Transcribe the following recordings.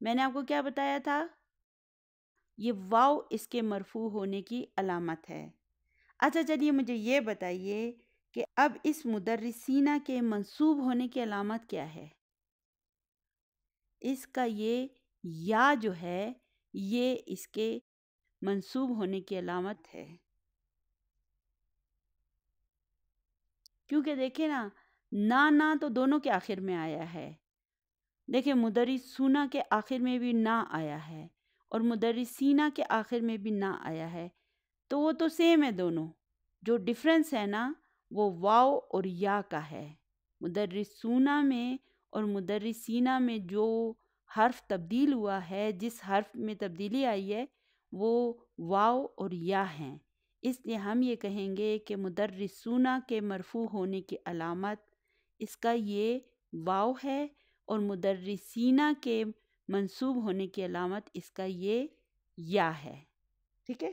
میں نے آپ کو کیا بتایا تھا؟ یہ واو اس کے مرفوع ہونے کی علامت ہے۔ اچھا چلیے مجھے یہ بتائیے کہ اب اس مدرسینہ کے منصوب ہونے کی علامت کیا ہے؟ اس کا یہ یا جو ہے یہ اس کے منصوب ہونے کی علامت ہے، کیونکہ دیکھیں نا تو دونوں کے آخر میں آیا ہے۔ دیکھیں مدرسونہ کے آخر میں بھی نا آیا ہے اور مدرسینہ کے آخر میں بھی نا آیا ہے، تو وہ تو سیم ہے دونوں۔ جو ڈفرینس ہے وہ واو اور یا کا ہے۔ مدرسونہ میں اور مدرسینہ میں جو حرف تبدیل ہوا ہے، جس حرف میں تبدیلی آئی ہے وہ واو اور یا ہیں، اس لیے ہم یہ کہیں گے کہ مدرسونہ کے مرفوع ہونے کی علامت اس کا یہ واو ہے اور مدرسینہ کے منصوب ہونے کی علامت اس کا یہ یا ہے۔ ٹھیک ہے،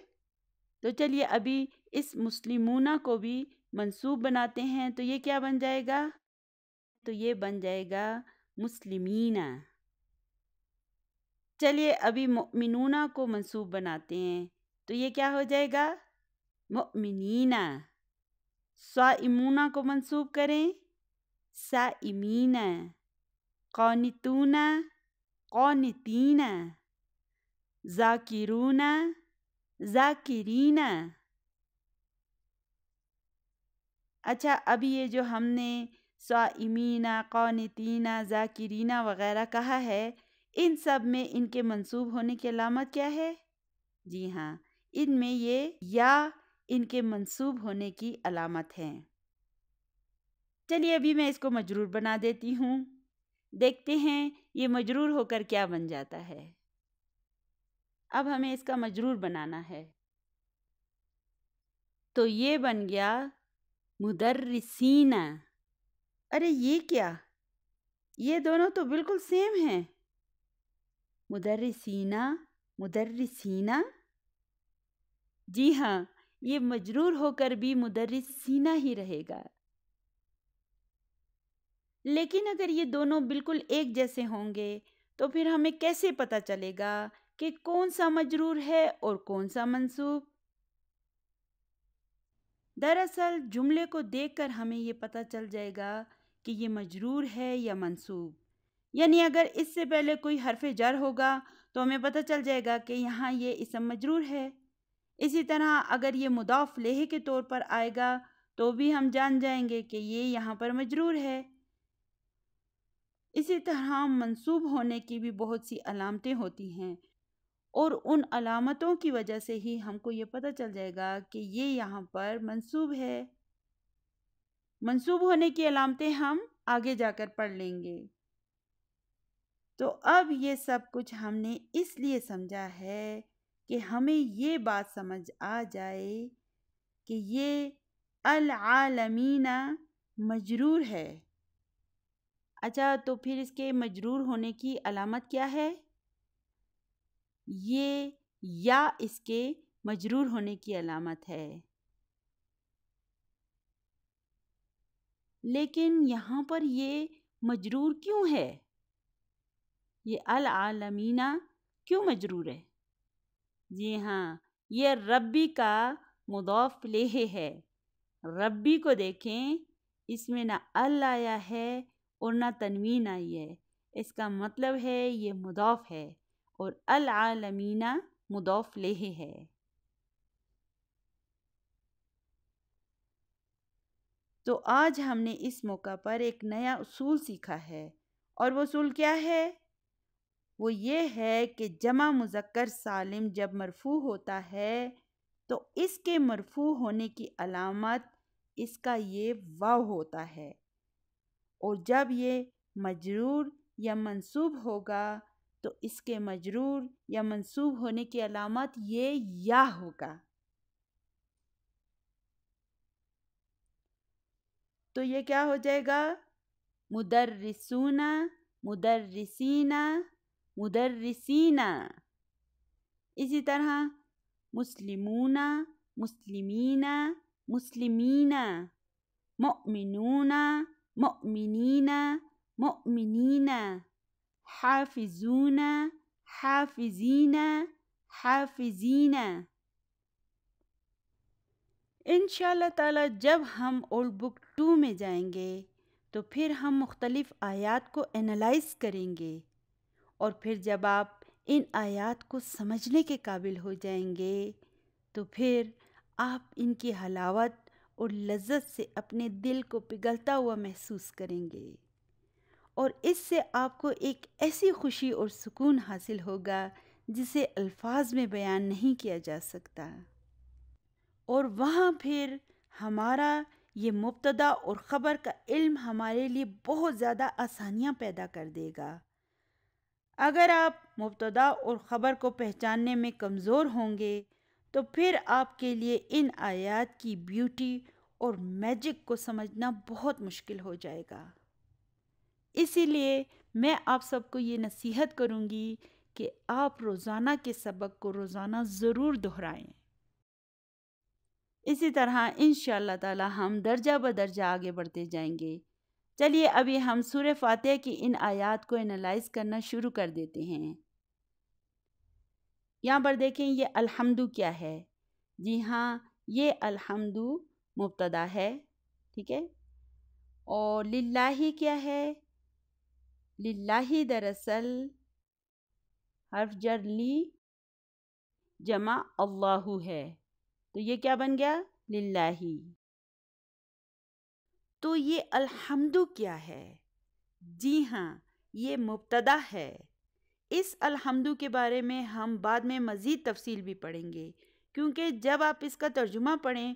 تو چلیے ابھی اس مسلمونہ کو بھی منصوب بناتے ہیں، تو یہ کیا بن جائے گا؟ تو یہ بن جائے گا مسلمینہ۔ چلیے ابھی مؤمنونہ کو منصوب بناتے ہیں، تو یہ کیا ہو جائے گا؟ مؤمنینہ۔ صائمونہ کو منصوب کریں، صائمینہ۔ قانتونہ، قانتینہ۔ ذاکرونہ، ذاکرینہ۔ اچھا ابھی یہ جو ہم نے صائمینہ، قانتینہ، ذاکرینہ وغیرہ کہا ہے، ان سب میں ان کے منصوب ہونے کی علامت کیا ہے؟ جی ہاں، ان میں یہ یا ان کے منصوب ہونے کی علامت ہے۔ چلیے ابھی میں اس کو مجرور بنا دیتی ہوں، دیکھتے ہیں یہ مجرور ہو کر کیا بن جاتا ہے۔ اب ہمیں اس کا مجرور بنانا ہے، تو یہ بن گیا مدرسینہ۔ ارے یہ کیا؟ یہ دونوں تو بالکل سیم ہیں، مدرسینہ، مدرسینہ۔ جی ہاں، یہ مجرور ہو کر بھی مدرسینہ ہی رہے گا، لیکن اگر یہ دونوں بالکل ایک جیسے ہوں گے تو پھر ہمیں کیسے پتہ چلے گا کہ کون سا مجرور ہے اور کون سا منصوب؟ دراصل جملے کو دیکھ کر ہمیں یہ پتہ چل جائے گا کہ یہ مجرور ہے یا منصوب۔ یعنی اگر اس سے پہلے کوئی حرف جر ہوگا تو ہمیں پتہ چل جائے گا کہ یہاں یہ اسم مجرور ہے۔ اسی طرح اگر یہ مضاف الیہ کے طور پر آئے گا تو بھی ہم جان جائیں گے کہ یہ یہاں پر مجرور ہے۔ اسی طرح منصوب ہونے کی بھی بہت سی علامتیں ہوتی ہیں، اور ان علامتوں کی وجہ سے ہی ہم کو یہ پتہ چل جائے گا کہ یہ یہاں پر منصوب ہے۔ منصوب ہونے کی علامتیں ہم آگے جا کر پڑھ لیں گے۔ تو اب یہ سب کچھ ہم نے اس لیے سمجھا ہے کہ ہمیں یہ بات سمجھ آ جائے کہ یہ العالمین مجرور ہے۔ اچھا تو پھر اس کے مجرور ہونے کی علامت کیا ہے؟ یہ یا اس کے مجرور ہونے کی علامت ہے۔ لیکن یہاں پر یہ مجرور کیوں ہے؟ یہ العالمین کیوں مجرور ہے؟ جی ہاں، یہ ربی کا مضاف الیہ ہے۔ ربی کو دیکھیں، اس میں نہ ال آیا ہے اور نہ تنوین آئی ہے، اس کا مطلب ہے یہ مضاف ہے اور العالمین مضاف الیہ ہے۔ تو آج ہم نے اس موقع پر ایک نیا اصول سیکھا ہے، اور وہ اصول کیا ہے؟ وہ یہ ہے کہ جمع مذکر سالم جب مرفوع ہوتا ہے تو اس کے مرفوع ہونے کی علامت اس کا یہ واو ہوتا ہے، اور جب یہ مجرور یا منصوب ہوگا تو اس کے مجرور یا منصوب ہونے کی علامت یہ یا ہوگا۔ تو یہ کیا ہو جائے گا؟ مدرسون، مدرسین، مدرسین۔ اسی طرح مسلمون، مسلمین، مسلمین۔ مؤمنون، مؤمنین، مؤمنین۔ حافظون، حافظین، حافظین۔ انشاءاللہ تعالی جب ہم اولڈ بک 2 میں جائیں گے تو پھر ہم مختلف آیات کو انالائز کریں گے، اور پھر جب آپ ان آیات کو سمجھنے کے قابل ہو جائیں گے تو پھر آپ ان کی حلاوت اور لذت سے اپنے دل کو پگھلتا ہوا محسوس کریں گے، اور اس سے آپ کو ایک ایسی خوشی اور سکون حاصل ہوگا جسے الفاظ میں بیان نہیں کیا جا سکتا، اور وہاں پھر ہمارا یہ مبتدا اور خبر کا علم ہمارے لیے بہت زیادہ آسانیاں پیدا کر دے گا۔ اگر آپ مبتدا اور خبر کو پہچاننے میں کمزور ہوں گے تو پھر آپ کے لیے ان آیات کی بیوٹی اور میجک کو سمجھنا بہت مشکل ہو جائے گا۔ اسی لیے میں آپ سب کو یہ نصیحت کروں گی کہ آپ روزانہ کے سبق کو روزانہ ضرور دہرائیں۔ اسی طرح انشاءاللہ تعالی ہم درجہ بدرجہ آگے بڑھتے جائیں گے۔ چلیے ابھی ہم سورہ فاتحہ کی ان آیات کو انالائز کرنا شروع کر دیتے ہیں۔ یہاں پر دیکھیں یہ الحمدو کیا ہے؟ جی ہاں، یہ الحمدو مبتدا ہے، ٹھیک ہے؟ اور للہ کیا ہے؟ للہ دراصل حرف جر لی جمع اللہ ہے، تو یہ کیا بن گیا؟ للہ۔ تو یہ الحمدو کیا ہے؟ جی ہاں، یہ مبتدا ہے۔ اس الحمدو کے بارے میں ہم بعد میں مزید تفصیل بھی پڑھیں گے، کیونکہ جب آپ اس کا ترجمہ پڑھیں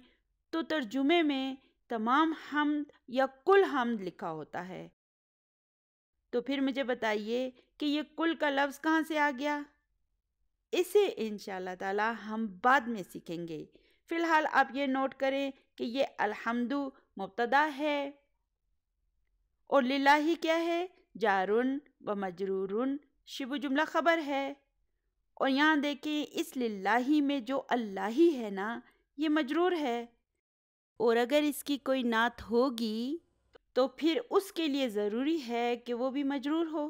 تو ترجمے میں تمام حمد یا کل حمد لکھا ہوتا ہے۔ تو پھر مجھے بتائیے کہ یہ کل کا لفظ کہاں سے آ گیا؟ اسے انشاءاللہ تعالی ہم بعد میں سیکھیں گے۔ فی الحال آپ یہ نوٹ کریں کہ یہ الحمدو مبتدا ہے اور للہ کیا ہے؟ جارن و مجرورن، شبہ جملہ خبر ہے۔ اور یہاں دیکھیں اس للہ میں جو اللہ ہی ہے نا، یہ مجرور ہے، اور اگر اس کی کوئی نعت ہوگی تو پھر اس کے لیے ضروری ہے کہ وہ بھی مجرور ہو۔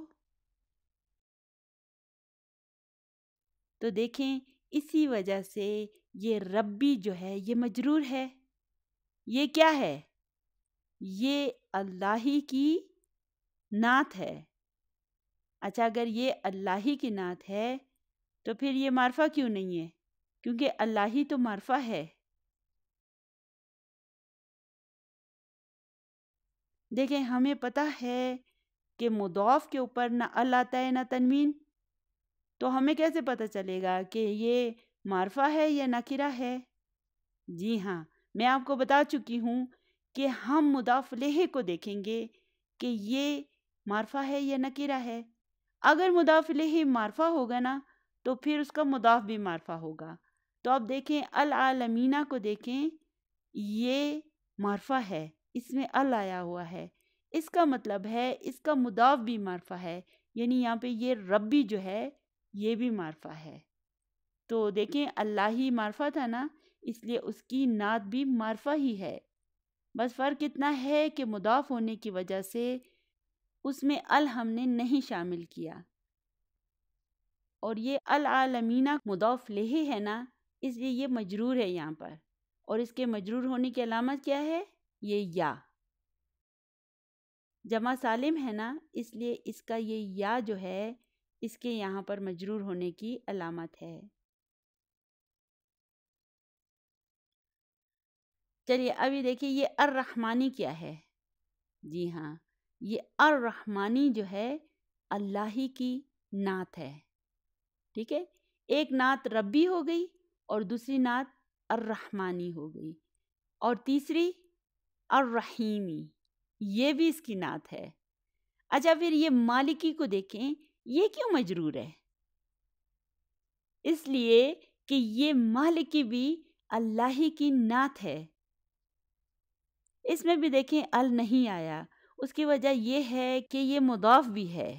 تو دیکھیں اسی وجہ سے یہ ربی جو ہے یہ مجرور ہے۔ یہ کیا ہے؟ یہ اللہ ہی کی نعت ہے۔ اچھا، اگر یہ اللہ ہی کی نعت ہے تو پھر یہ معرفہ کیوں نہیں ہے؟ کیونکہ اللہ ہی تو معرفہ ہے۔ دیکھیں ہمیں پتہ ہے کہ مضاف کے اوپر نہ ال آتا ہے نہ تنوین، تو ہمیں کیسے پتہ چلے گا کہ یہ معرفہ ہے یا نکرہ ہے؟ جی ہاں، میں آپ کو بتا چکی ہوں کہ ہم مضاف الیہ کو دیکھیں گے کہ یہ معرفہ ہے یا نکرہ ہے۔ اگر مضاف الیہ معرفہ ہوگا نا تو پھر اس کا مضاف بھی معرفہ ہوگا۔ تو آپ دیکھیں العالمین کو دیکھیں، یہ معرفہ ہے، اس میں ال آیا ہوا ہے، اس کا مطلب ہے اس کا مضاف بھی معرفہ ہے، یعنی یہاں پہ یہ ربی جو ہے یہ بھی معرفہ ہے۔ تو دیکھیں اللہ ہی معرفہ تھا نا، اس لیے اس کی نعت بھی معرفہ ہی ہے۔ بس فرق اتنا ہے کہ مضاف ہونے کی وجہ سے اس میں ال ہم نے نہیں شامل کیا، اور یہ العالمین مضاف الیہ ہے نا، اس لیے یہ مجرور ہے یہاں پر، اور اس کے مجرور ہونے کی علامت کیا ہے؟ یہ یا، جمع سالم ہے نا، اس لیے اس کا یہ یا جو ہے اس کے یہاں پر مجرور ہونے کی علامت ہے۔ چلیے ابھی دیکھیے یہ الرحمانی کیا ہے؟ جی ہاں، یہ الرحمانی جو ہے اللہ ہی کی نعت ہے، ٹھیک ہے؟ ایک نعت ربی ہو گئی اور دوسری نعت الرحمانی ہو گئی، اور تیسری الرحیمی، یہ بھی اس کی نعت ہے۔ اچھا پھر یہ مالکی کو دیکھیں، یہ کیوں مجرور ہے؟ اس لیے کہ یہ مالکی بھی اللہ ہی کی نعت ہے۔ اس میں بھی دیکھیں ال نہیں آیا، اس کی وجہ یہ ہے کہ یہ مضاف بھی ہے،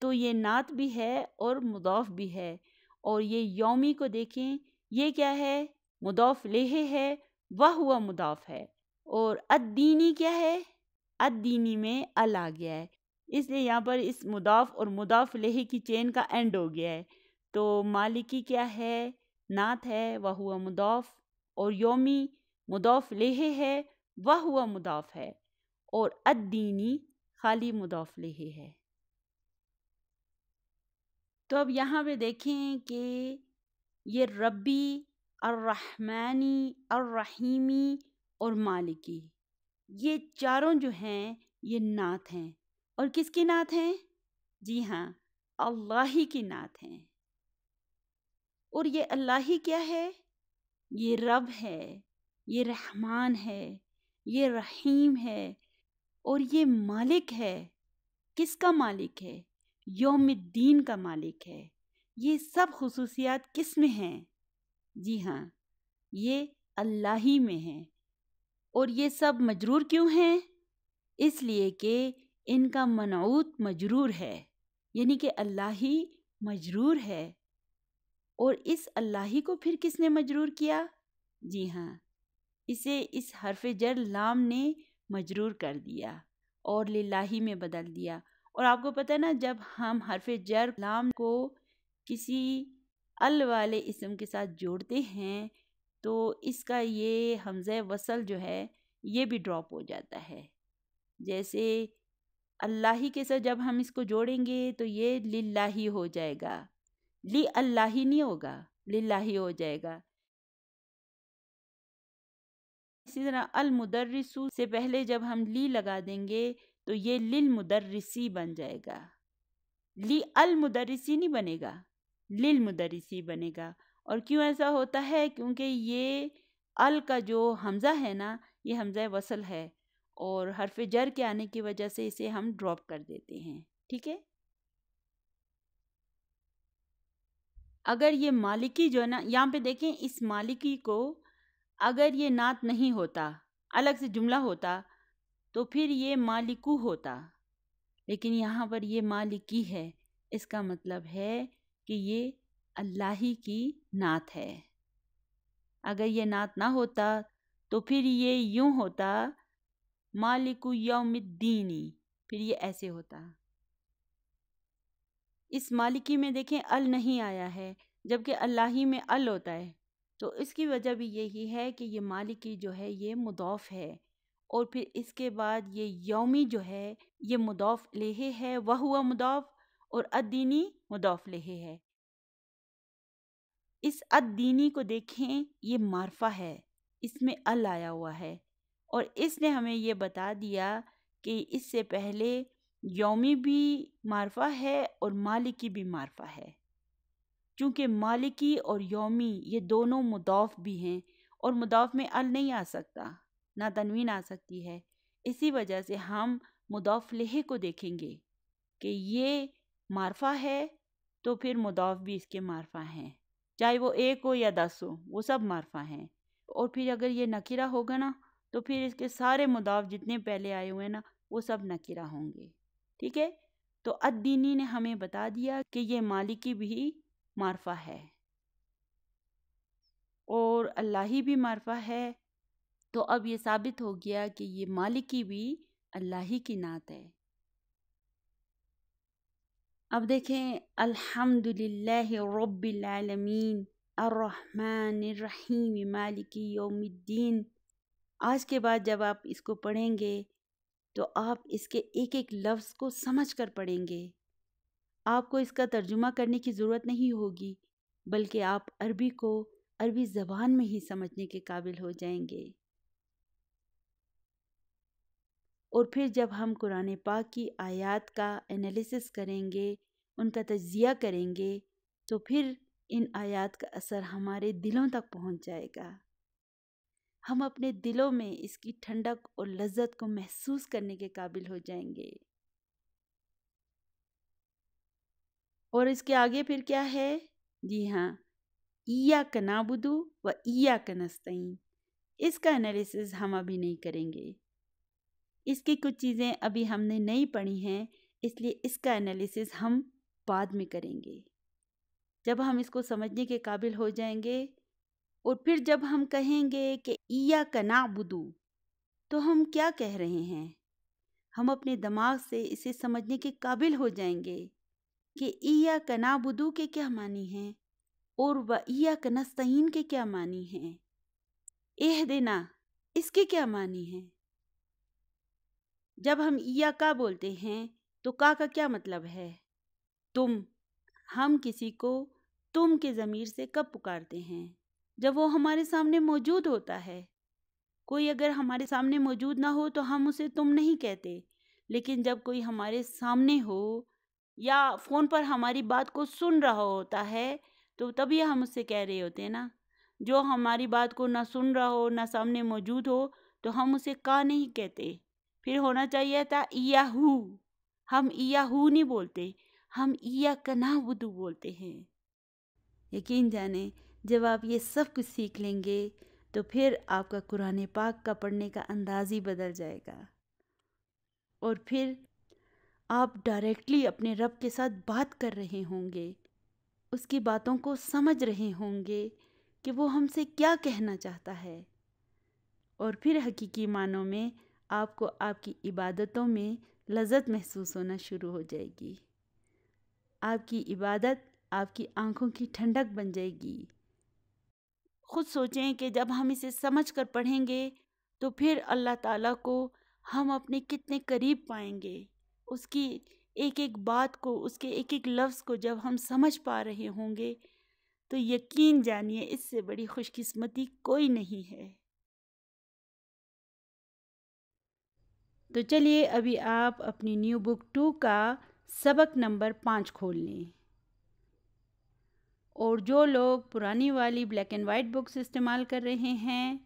تو یہ نعت بھی ہے اور مضاف بھی ہے۔ اور یہ یومی کو دیکھیں، یہ کیا ہے؟ مضاف الیہ ہے، وہ مضاف ہے۔ اور الدینی کیا ہے؟ الدینی میں ال آ گیا ہے، اس لیے یہاں پر اس مضاف اور مضاف الیہ کی چین کا اینڈ ہو گیا ہے. تو مالکی کیا ہے؟ نعت ہے، وہو مضاف. اور یومی مضاف الیہ ہے، وہو مضاف ہے. اور الدینی خالی مضاف الیہ ہے. تو اب یہاں پہ دیکھیں کہ یہ ربی، الرحمانی، الرحیمی اور مالکی، یہ چاروں جو ہیں یہ نعت ہیں. اور کس کی نعت ہیں؟ جی ہاں، اللہ ہی کی نعت ہیں. اور یہ اللہ ہی کیا ہے؟ یہ رب ہے، یہ رحمان ہے، یہ رحیم ہے، اور یہ مالک ہے. کس کا مالک ہے؟ یوم الدین کا مالک ہے. یہ سب خصوصیات کس میں ہیں؟ جی ہاں، یہ اللہ ہی میں ہیں. اور یہ سب مجرور کیوں ہیں؟ اس لیے کہ ان کا منعوت مجرور ہے، یعنی کہ اللہ ہی مجرور ہے. اور اس اللہ ہی کو پھر کس نے مجرور کیا؟ جی ہاں، اسے اس حرف جر لام نے مجرور کر دیا اور للہ میں بدل دیا. اور آپ کو پتہ ہے نا، جب ہم حرف جر لام کو کسی ال والے اسم کے ساتھ جوڑتے ہیں تو اس کا یہ حمزہ وصل جو ہے یہ بھی ڈراپ ہو جاتا ہے. جیسے اللہ ہی کے ساتھ جب ہم اس کو جوڑیں گے تو یہ للہ ہو جائے گا، لی اللہ ہی نہیں ہوگا، للہ ہو جائے گا. اسی طرح المدرسو سے پہلے جب ہم لی لگا دیں گے تو یہ للمدرسی بن جائے گا. لی المدرسی نہیں بنے گا، للمدرسی بنے گا. اور کیوں ایسا ہوتا ہے؟ کیونکہ یہ ال کا جو حمزہ ہے نا، یہ حمزہ وصل ہے اور حرف جر کے آنے کی وجہ سے اسے ہم ڈراپ کر دیتے ہیں. ٹھیک ہے. اگر یہ مالکی جو ہے نا، یہاں پہ دیکھیں اس مالکی کو اگر یہ نعت نہیں ہوتا، الگ سے جملہ ہوتا تو پھر یہ مالکو ہوتا. لیکن یہاں پر یہ مالکی ہے، اس کا مطلب ہے کہ یہ اللہ ہی کی نعت ہے. اگر یہ نعت نہ ہوتا تو پھر یہ یوں ہوتا مالک یوم الدینی، پھر یہ ایسے ہوتا. اس مالکی میں دیکھیں ال نہیں آیا ہے، جبکہ اللہ ہی میں ال ہوتا ہے. تو اس کی وجہ بھی یہی ہے کہ یہ مالکی جو ہے یہ مضاف ہے، اور پھر اس کے بعد یہ یومی جو ہے یہ مضاف الیہ ہے، وہو مضاف، اور الدینی مضاف الیہ ہے. اس الدینی کو دیکھیں یہ معرفہ ہے، اس میں ال آیا ہوا ہے، اور اس نے ہمیں یہ بتا دیا کہ اس سے پہلے یومی بھی معرفہ ہے اور مالکی بھی معرفہ ہے. چونکہ مالکی اور یومی یہ دونوں مضاف بھی ہیں، اور مضاف میں ال نہیں آ سکتا، نہ تنوین آ سکتی ہے. اسی وجہ سے ہم مضاف الیہ کو دیکھیں گے کہ یہ معرفہ ہے تو پھر مضاف بھی اس کے معرفہ ہیں، چاہے وہ 1 ہو یا 10 ہو، وہ سب معرفہ ہیں. اور پھر اگر یہ نکرہ ہوگا نا تو پھر اس کے سارے مضاف جتنے پہلے آئے ہوئے نا وہ سب نکرہ ہوں گے. ٹھیک ہے. تو الدینی نے ہمیں بتا دیا کہ یہ مالکی بھی معرفہ ہے اور اللہ ہی بھی معرفہ ہے. تو اب یہ ثابت ہو گیا کہ یہ مالکی بھی اللہ ہی کی نعت ہے. اب دیکھیں الحمد للہ رب العالمین الرحمن الرحیم مالک یوم الدین. آج کے بعد جب آپ اس کو پڑھیں گے تو آپ اس کے ایک ایک لفظ کو سمجھ کر پڑھیں گے. آپ کو اس کا ترجمہ کرنے کی ضرورت نہیں ہوگی، بلکہ آپ عربی کو عربی زبان میں ہی سمجھنے کے قابل ہو جائیں گے. اور پھر جب ہم قرآن پاک کی آیات کا انالیسس کریں گے، ان کا تجزیہ کریں گے، تو پھر ان آیات کا اثر ہمارے دلوں تک پہنچ جائے گا. ہم اپنے دلوں میں اس کی ٹھنڈک اور لذت کو محسوس کرنے کے قابل ہو جائیں گے. اور اس کے آگے پھر کیا ہے؟ جی ہاں، ایاک نعبد و ایاک نستعین. اس کا انالیسس ہم ابھی نہیں کریں گے، اس کی کچھ چیزیں ابھی ہم نے نہیں پڑھی ہیں، اس لیے اس کا انالیسس ہم بعد میں کریں گے جب ہم اس کو سمجھنے کے قابل ہو جائیں گے. اور پھر جب ہم کہیں گے کہ ایاک نعبد، تو ہم کیا کہہ رہے ہیں؟ ہم اپنے دماغ سے اسے سمجھنے کے قابل ہو جائیں گے کہ ایاک نعبدو کے کیا معنی ہیں اور و ایاک نستعین کے کیا معنی ہیں، اہدنا اس کے کیا معنی ہیں۔ جب ہم ایاکا بولتے ہیں تو کا کیا مطلب ہے؟ تم۔ ہم کسی کو تم کے ضمیر سے کب پکارتے ہیں؟ جب وہ ہمارے سامنے موجود ہوتا ہے۔ کوئی اگر ہمارے سامنے موجود نہ ہو تو ہم اسے تم نہیں کہتے، لیکن جب کوئی ہمارے سامنے ہو یا فون پر ہماری بات کو سن رہا ہوتا ہے تو تبھی ہم اس سے کہہ رہے ہوتے ہیں نا۔ جو ہماری بات کو نہ سن رہا ہو نہ سامنے موجود ہو تو ہم اسے کا نہیں کہتے، پھر ہونا چاہیے تھا ایاہو۔ ہم ایاہو نہیں بولتے، ہم ایاک نعبدو بولتے ہیں۔ یقین جانیں جب آپ یہ سب کچھ سیکھ لیں گے تو پھر آپ کا قرآن پاک کا پڑھنے کا انداز ہی بدل جائے گا، اور پھر آپ ڈائریکٹلی اپنے رب کے ساتھ بات کر رہے ہوں گے، اس کی باتوں کو سمجھ رہے ہوں گے کہ وہ ہم سے کیا کہنا چاہتا ہے، اور پھر حقیقی معنوں میں آپ کو آپ کی عبادتوں میں لذت محسوس ہونا شروع ہو جائے گی۔ آپ کی عبادت آپ کی آنکھوں کی ٹھنڈک بن جائے گی۔ خود سوچیں کہ جب ہم اسے سمجھ کر پڑھیں گے تو پھر اللہ تعالیٰ کو ہم اپنے کتنے قریب پائیں گے۔ اس کی ایک ایک بات کو، اس کے ایک ایک لفظ کو جب ہم سمجھ پا رہے ہوں گے تو یقین جانیے اس سے بڑی خوش قسمتی کوئی نہیں ہے۔ تو چلیے ابھی آپ اپنی نیو بک 2 کا سبق نمبر 5 کھول لیں، اور جو لوگ پرانی والی بلیک اینڈ وائٹ بکس استعمال کر رہے ہیں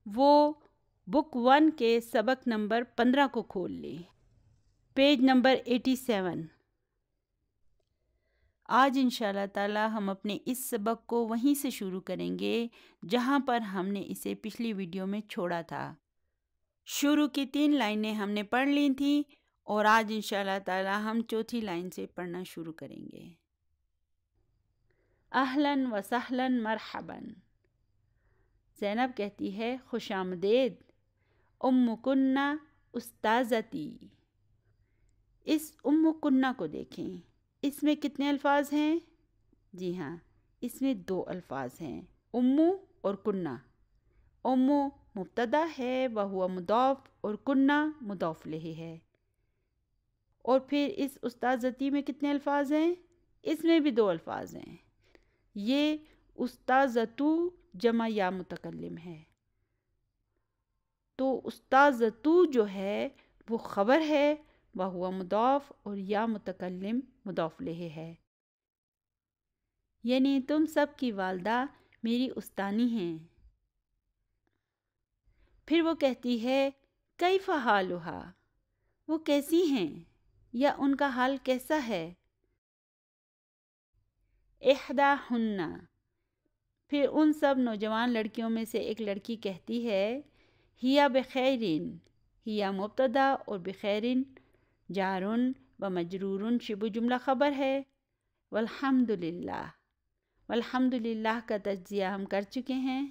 وہ بک 1 کے سبق نمبر 15 کو کھول لیں، پیج نمبر 87۔ آج انشاءاللہ تعالی ہم اپنے اس سبق کو وہیں سے شروع کریں گے جہاں پر ہم نے اسے پچھلی ویڈیو میں چھوڑا تھا۔ شروع کی 3 لائنیں ہم نے پڑھ لی تھیں، اور آج انشاءاللہ تعالی ہم چوتھی لائن سے پڑھنا شروع کریں گے۔ اہلاً و سہلاً مرحباً۔ زینب کہتی ہے خوش آمدید ام کنہ استاذتی۔ اس ام کنہ کو دیکھیں، اس میں کتنے الفاظ ہیں؟ جی ہاں، اس میں 2 الفاظ ہیں، امو اور کنہ۔ امو مبتدا ہے وہو مضاف، اور کنہ مضاف الیہ ہے۔ اور پھر اس استاذتی میں کتنے الفاظ ہیں؟ اس میں بھی 2 الفاظ ہیں۔ یہ استاذتو جمع یا متکلم ہے، تو استاذتو جو ہے وہ خبر ہے وہو مضاف، اور یا متکلم مضاف الیہ ہے، یعنی تم سب کی والدہ میری استانی ہیں۔ پھر وہ کہتی ہے کیف حالھا، وہ کیسی ہیں یا ان کا حال کیسا ہے؟ احداہن، پھر ان سب نوجوان لڑکیوں میں سے ایک لڑکی کہتی ہے ہیا بخیرن، ہیا مبتدا اور بخیرن جارن و مجرورن شبہ جملہ خبر ہے، والحمدللہ، والحمدللہ کا تجزیہ ہم کر چکے ہیں۔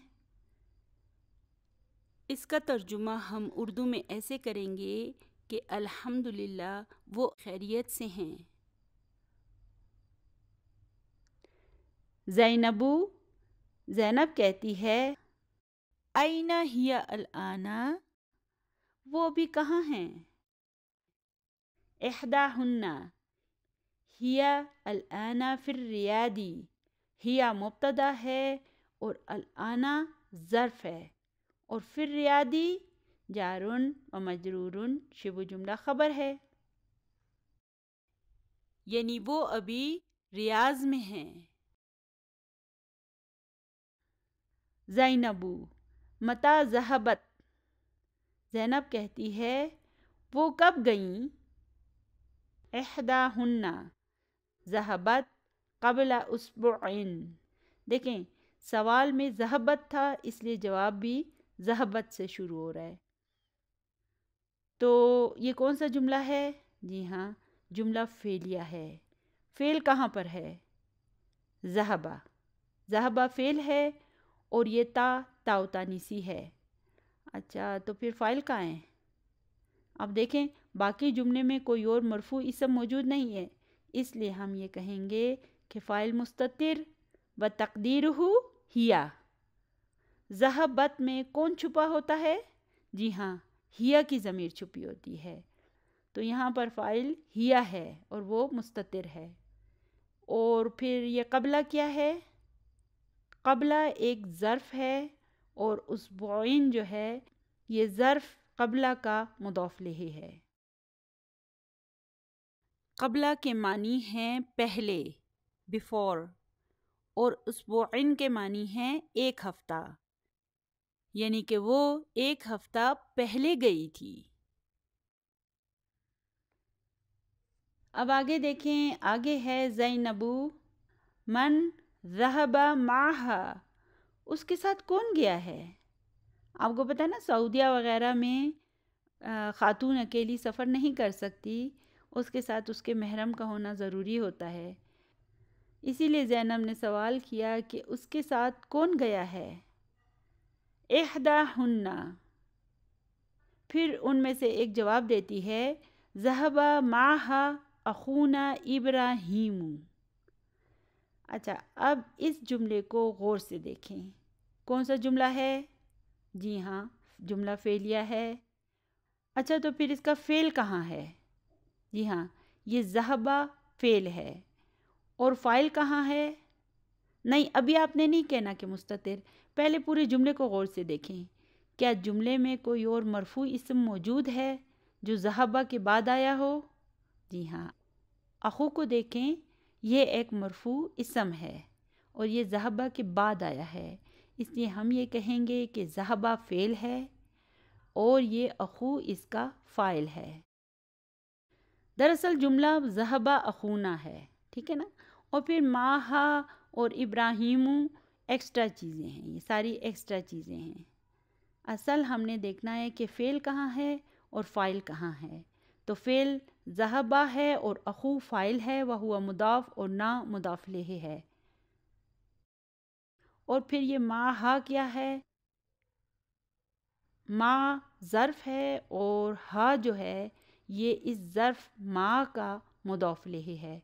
اس کا ترجمہ ہم اردو میں ایسے کریں گے کہ الحمدللہ وہ خیریت سے ہیں۔ زینبو، زینب کہتی ہے این ہی الآن، وہ ابھی کہاں ہیں؟ احداہن ہی الآن فی الریاض، ہی مبتدا ہے اور الآن ظرف ہے، اور فی الریاض جارن و مجرورن شبہ جملہ خبر ہے، یعنی وہ ابھی ریاض میں ہیں۔ زینبو متی ذہبت، زینب کہتی ہے وہ کب گئیں؟ احداہن ذہبت قبل اسبوعین، دیکھیں سوال میں ذہبت تھا اس لیے جواب بھی ذہبت سے شروع ہو رہا ہے۔ تو یہ کون سا جملہ ہے؟ جی ہاں، جملہ فعلیہ ہے۔ فعل کہاں پر ہے؟ ذہبہ، ذہبہ فعل ہے اور یہ تاؤ تانیسی ہے۔ اچھا تو پھر فاعل کہاں ہے؟ اب دیکھیں باقی جملے میں کوئی اور مرفوع اسم موجود نہیں ہے، اس لیے ہم یہ کہیں گے کہ فاعل مستتر و تقدیرہ ہیا۔ ذہبت میں کون چھپا ہوتا ہے؟ جی ہاں، ہیا کی ضمیر چھپی ہوتی ہے، تو یہاں پر فاعل ہیا ہے اور وہ مستتر ہے۔ اور پھر یہ قبلہ کیا ہے؟ قبلہ ایک ظرف ہے اور اسبوعین جو ہے یہ ظرف قبلہ کا مضاف الیہ ہے۔ قبلہ کے معنی ہیں پہلے، بیفور، اور اسبوعین کے معنی ہیں ایک ہفتہ، یعنی کہ وہ ایک ہفتہ پہلے گئی تھی۔ اب آگے دیکھیں، آگے ہے زینبو من ذہب معہا، اس کے ساتھ کون گیا ہے؟ آپ کو پتہ ہے نا سعودیہ وغیرہ میں خاتون اکیلی سفر نہیں کر سکتی، اس کے ساتھ اس کے محرم کا ہونا ضروری ہوتا ہے۔ اسی لیے زینب نے سوال کیا کہ اس کے ساتھ کون گیا ہے؟ احداہن، پھر ان میں سے ایک جواب دیتی ہے ذہب معہا اخونا ابراہیم۔ اچھا، اب اس جملے کو غور سے دیکھیں، کون سا جملہ ہے؟ جی ہاں، جملہ فعلیہ ہے۔ اچھا، تو پھر اس کا فعل کہاں ہے؟ جی ہاں، یہ ذہبہ فعل ہے، اور فاعل کہاں ہے؟ نہیں، ابھی آپ نے نہیں کہنا کہ مستتر، پہلے پورے جملے کو غور سے دیکھیں، کیا جملے میں کوئی اور مرفوع اسم موجود ہے جو ذہبہ کے بعد آیا ہو؟ جی ہاں، اخو کو دیکھیں، یہ ایک مرفوع اسم ہے اور یہ ذہبہ کے بعد آیا ہے، اس لیے ہم یہ کہیں گے کہ ذہبہ فعل ہے اور یہ اخو اس کا فاعل ہے۔ دراصل جملہ ذہبہ اخونا ہے، ٹھیک ہے نا؟ اور پھر ماہا اور ابراہیم ایکسٹرا چیزیں ہیں، یہ ساری ایکسٹرا چیزیں ہیں۔ اصل ہم نے دیکھنا ہے کہ فعل کہاں ہے اور فاعل کہاں ہے۔ تو فعل ذہبہ ہے اور اخو فاعل ہے، وہو مضاف اور نا مضاف الیہ ہے۔ اور پھر یہ ماہا کیا ہے؟ ما ظرف ہے اور ہا جو ہے یہ اس ظرف ما کا مضاف الیہ ہے۔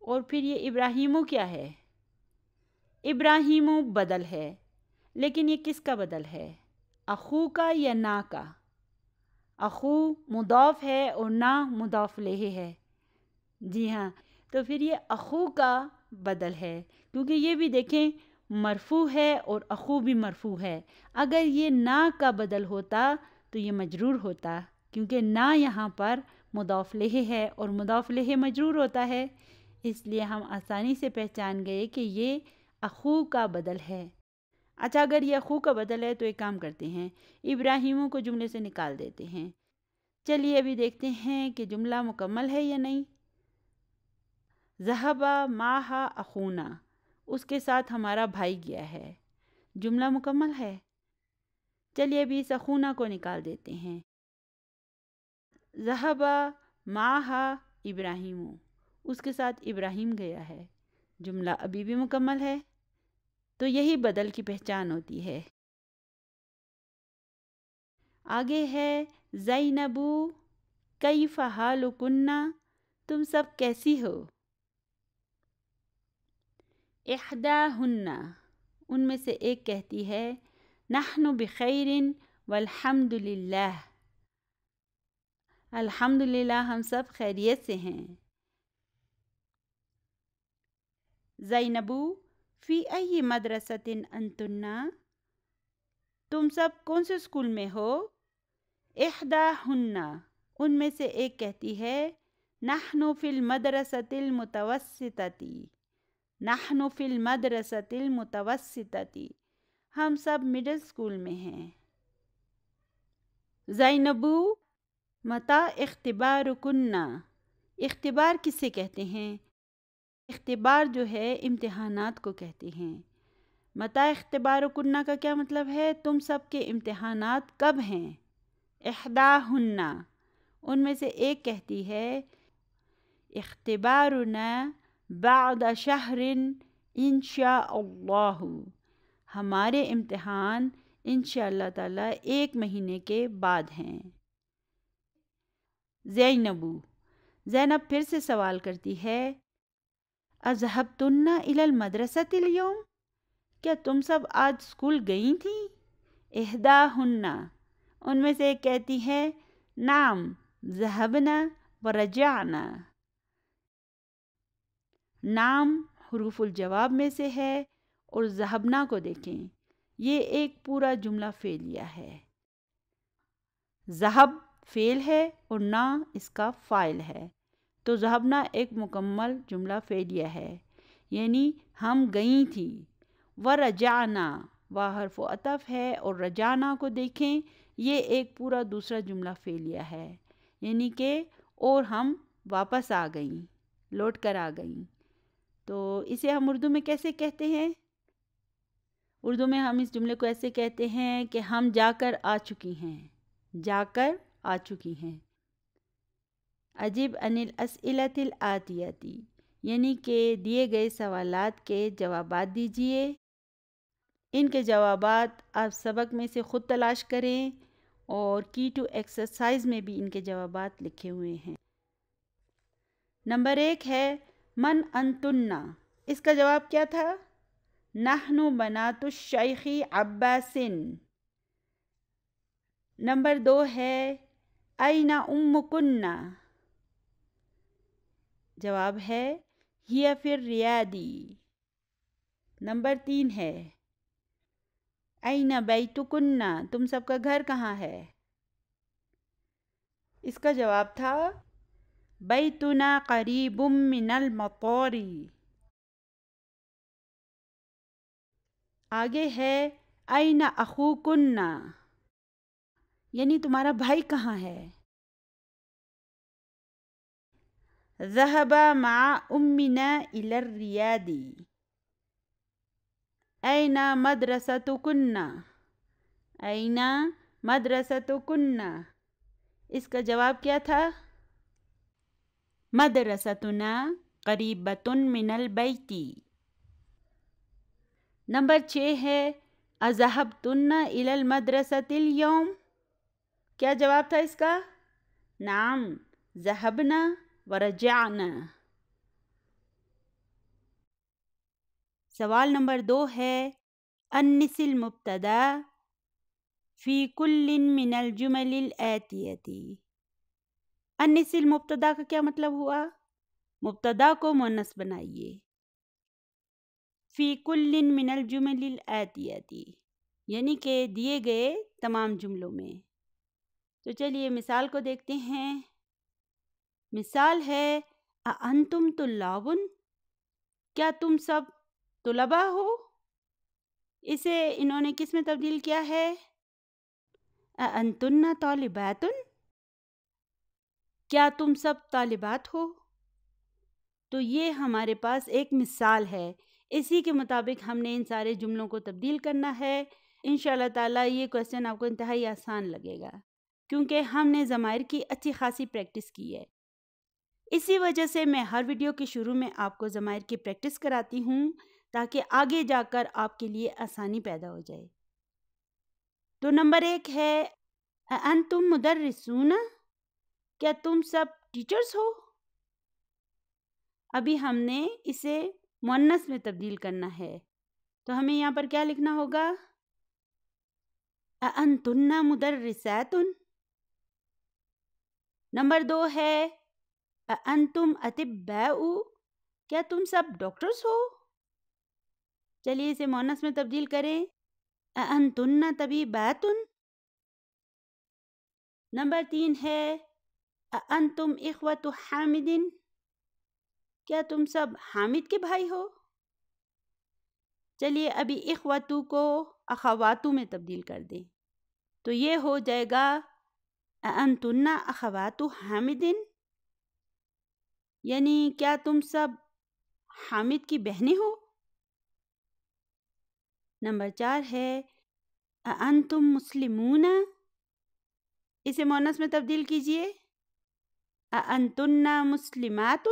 اور پھر یہ ابراہیمو کیا ہے؟ ابراہیمو بدل ہے، لیکن یہ کس کا بدل ہے؟ اخو کا یا نا کا؟ اخو مضاف ہے اور نا مضاف الیہ ہے۔ جی ہاں، تو پھر یہ اخو کا بدل ہے، کیونکہ یہ بھی دیکھیں مرفوع ہے اور اخو بھی مرفوع ہے۔ اگر یہ نا کا بدل ہوتا تو یہ مجرور ہوتا، کیونکہ نا یہاں پر مضاف الیہ ہے اور مضاف الیہ مجرور ہوتا ہے، اس لیے ہم آسانی سے پہچان گئے کہ یہ اخو کا بدل ہے۔ اچھا، اگر یہ اخو کا بدل ہے تو ایک کام کرتے ہیں، ابراہیموں کو جملے سے نکال دیتے ہیں۔ چلیے ابھی دیکھتے ہیں کہ جملہ مکمل ہے یا نہیں۔ ذہبہ معہا اخونا، اس کے ساتھ ہمارا بھائی گیا ہے، جملہ مکمل ہے۔ چلیے ابھی اس اخونا کو نکال دیتے ہیں۔ ذہبہ معہا ابراہیم، اس کے ساتھ ابراہیم گیا ہے، جملہ ابھی بھی مکمل ہے۔ تو یہی بدل کی پہچان ہوتی ہے۔ آگے ہے زینبو کیف حالکن، تم سب کیسی ہو؟ احداہن، ان میں سے ایک کہتی ہے نحن بخیر والحمد للہ، الحمد للہ ہم سب خیریت سے ہیں۔ زینبو فی ای مدرسۃ انتن، تم سب کون سے اسکول میں ہو؟ احداہن، ان میں سے ایک کہتی ہے نحن فی المدرسۃ المتوسطۃ، نحن فی المدرسۃ المتوسطۃ، ہم سب مڈل اسکول میں ہیں۔ زینبو متی اختبارکن، اختبار کسے کہتے ہیں؟ اختبار جو ہے امتحانات کو کہتے ہیں۔ متی اختبارکن کا کیا مطلب ہے؟ تم سب کے امتحانات کب ہیں؟ احداہن، ان میں سے ایک کہتی ہے اختبارنا بعد شہر انشاء اللہ، ہمارے امتحان انشاء اللہ تعالی 1 مہینے کے بعد ہیں۔ زینبو، زینب پھر سے سوال کرتی ہے، اذهبتن الی المدرسۃ اليوم، کیا تم سب آج اسکول گئی تھیں؟ احداہن، ان میں سے ایک کہتی ہے، نعم ذهبنا ورجعنا۔ نعم حروف الجواب میں سے ہے اور ذهبنا کو دیکھیں، یہ ایک پورا جملہ فعلیہ ہے۔ ذہب فعل ہے اور نا اس کا فاعل ہے، تو ذہبنا ایک مکمل جملہ فعلیہ ہے، یعنی ہم گئیں تھی۔ ورجعنا و حرف عطف ہے اور رجعنا کو دیکھیں، یہ ایک پورا دوسرا جملہ فعلیہ ہے، یعنی کہ اور ہم واپس آ گئیں، لوٹ کر آ گئیں۔ تو اسے ہم اردو میں کیسے کہتے ہیں؟ اردو میں ہم اس جملے کو ایسے کہتے ہیں کہ ہم جا کر آ چکی ہیں، جا کر آ چکی ہیں۔ اجب عن الاسئلۃ الآتیۃ، یعنی کہ دیے گئے سوالات کے جوابات دیجئے۔ ان کے جوابات آپ سبق میں سے خود تلاش کریں اور کی ٹو ایکسرسائز میں بھی ان کے جوابات لکھے ہوئے ہیں۔ نمبر 1 ہے من انتن، اس کا جواب کیا تھا؟ نحن بنات الشیخ عباس۔ نمبر 2 ہے این امکن، جواب ہے ہی فی الریادی۔ نمبر 3 ہے این بیتکن، تم سب کا گھر کہاں ہے؟ اس کا جواب تھا بیتنا قریب من المطار۔ آگے ہے این اخوکن، یعنی تمہارا بھائی کہاں ہے؟ ذهب مع امنا الى الریاد۔ این مدرستکن، این مدرستکن، اس کا جواب کیا تھا؟ مدرستنا قریبۃ من البیت۔ نمبر 6 ہے اذهبتن الی المدرسۃ اليوم، کیا جواب تھا اس کا؟ نعم ذهبنا ورجعنا۔ سوال نمبر 2 ہے انس المبتدا فی کل من الجمل الآتیۃ۔ انس المبتدا کا کیا مطلب ہوا؟ مبتدا کو مؤنث بنائیے۔ فی کل من الجمل الآتیۃ، یعنی کہ دیے گئے تمام جملوں میں۔ تو چلیے مثال کو دیکھتے ہیں۔ مثال ہے اانتم طلاب، کیا تم سب طلباء ہو؟ اسے انہوں نے کس میں تبدیل کیا ہے؟ اانتن طالبات، کیا تم سب طالبات ہو؟ تو یہ ہمارے پاس ایک مثال ہے، اسی کے مطابق ہم نے ان سارے جملوں کو تبدیل کرنا ہے۔ انشاءاللہ تعالیٰ یہ کویسچن آپ کو انتہائی آسان لگے گا، کیونکہ ہم نے ضمائر کی اچھی خاصی پریکٹس کی ہے۔ اسی وجہ سے میں ہر ویڈیو کے شروع میں آپ کو ضمائر کی پریکٹس کراتی ہوں، تاکہ آگے جا کر آپ کے لیے آسانی پیدا ہو جائے۔ تو نمبر 1 ہے انتم مدرسون، کیا تم سب ٹیچرز ہو؟ ابھی ہم نے اسے مؤنث میں تبدیل کرنا ہے، تو ہمیں یہاں پر کیا لکھنا ہوگا؟ انتن مدرسات۔ نمبر 2 ہے انتم اطباء، کیا تم سب ڈاکٹرز ہو؟ چلیے اسے مؤنث میں تبدیل کریں، انتن طبیبات۔ نمبر 3 ہے انتم اخوۃ حامد، کیا تم سب حامد کے بھائی ہو؟ چلیے ابھی اخوتو کو اخواتو میں تبدیل کر دیں، تو یہ ہو جائے گا انتن اخوات حامد، یعنی کیا تم سب حامد کی بہنیں ہو؟ نمبر 4 ہے انتم مسلمون، اسے مؤنث میں تبدیل کیجئے، انتن مسلمات۔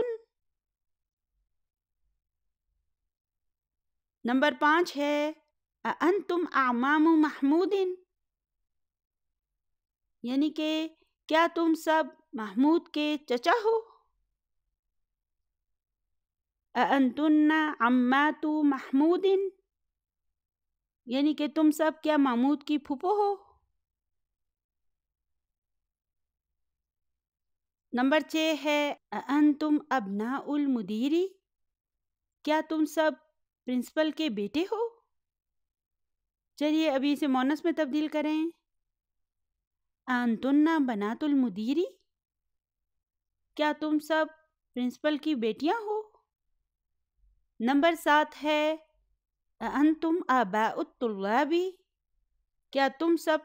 نمبر 5 ہے انتم اعمام محمود، یعنی کہ کیا تم سب محمود کے چچا ہو؟ اَأَنتُنَّ عَمَّاتُ محمود، یعنی کہ تم سب کیا محمود کی پھوپھو ہو؟ نمبر 6 ہے اَأَنتُمْ أَبْنَاءُ الْمُدِيرِ، کیا تم سب پرنسپل کے بیٹے ہو؟ چلیے ابھی اسے مونس میں تبدیل کریں. انتن بنات المدیری، کیا تم سب پرنسپل کی بیٹیاں ہو؟ نمبر 7 ہے انتم آباء الطلاب، کیا تم سب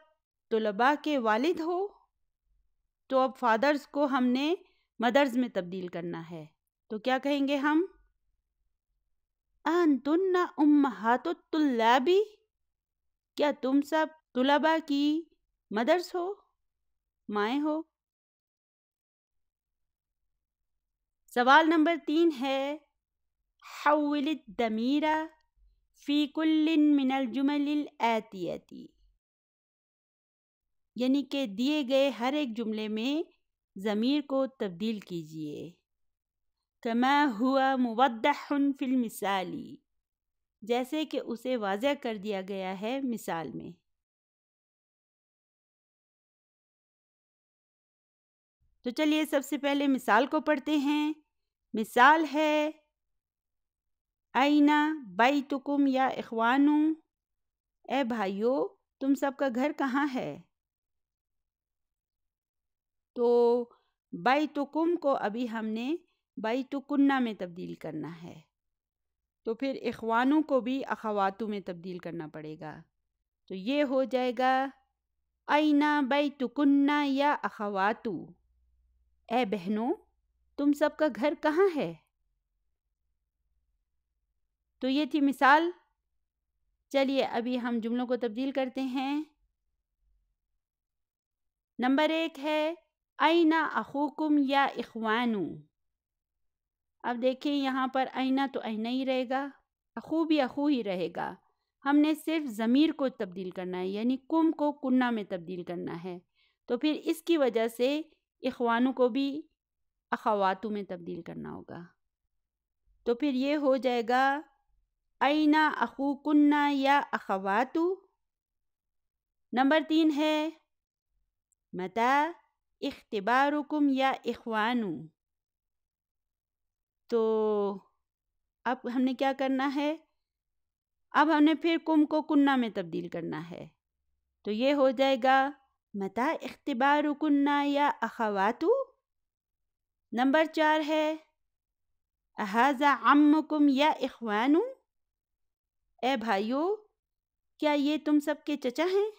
طلباء کے والد ہو؟ تو اب فادرز کو ہم نے مدرز میں تبدیل کرنا ہے، تو کیا کہیں گے ہم؟ انتن امہات الطلاب، کیا تم سب طلباء کی مدرز ہو، مائیں ہو؟ سوال نمبر 3 ہے حول الضمیر فی کل من الجمل الآتیتی، یعنی کہ دیے گئے ہر ایک جملے میں ضمیر کو تبدیل کیجئے. کما ہوا موضح فی المثال، جیسے کہ اسے واضح کر دیا گیا ہے مثال میں. تو چلیے سب سے پہلے مثال کو پڑھتے ہیں. مثال ہے اینا بیتکم یا اخوانو، اے بھائیو تم سب کا گھر کہاں ہے؟ تو بیتکم کو ابھی ہم نے بیتکنہ میں تبدیل کرنا ہے، تو پھر اخوانو کو بھی اخواتو میں تبدیل کرنا پڑے گا. تو یہ ہو جائے گا اینا بیتکنہ یا اخواتو، اے بہنوں تم سب کا گھر کہاں ہے؟ تو یہ تھی مثال. چلیے ابھی ہم جملوں کو تبدیل کرتے ہیں. نمبر 1 ہے اینا اخوکم یا اخوانو. اب دیکھیں یہاں پر اینا تو اینا ہی رہے گا، اخو بھی اخو ہی رہے گا. ہم نے صرف ضمیر کو تبدیل کرنا ہے، یعنی کم کو کنہ میں تبدیل کرنا ہے. تو پھر اس کی وجہ سے اخوانو کو بھی اخواتو میں تبدیل کرنا ہوگا. تو پھر یہ ہو جائے گا اینا اخوکنہ یا اخواتو. نمبر 3 ہے متی اختبارکم یا اخوانو. تو اب ہم نے کیا کرنا ہے؟ اب ہم نے پھر کم کو کنہ میں تبدیل کرنا ہے. تو یہ ہو جائے گا متی اختبارکن یا اخواتو. نمبر 4 ہے اہذا عمکم یا اخوانو، اے بھائیو کیا یہ تم سب کے چچا ہیں؟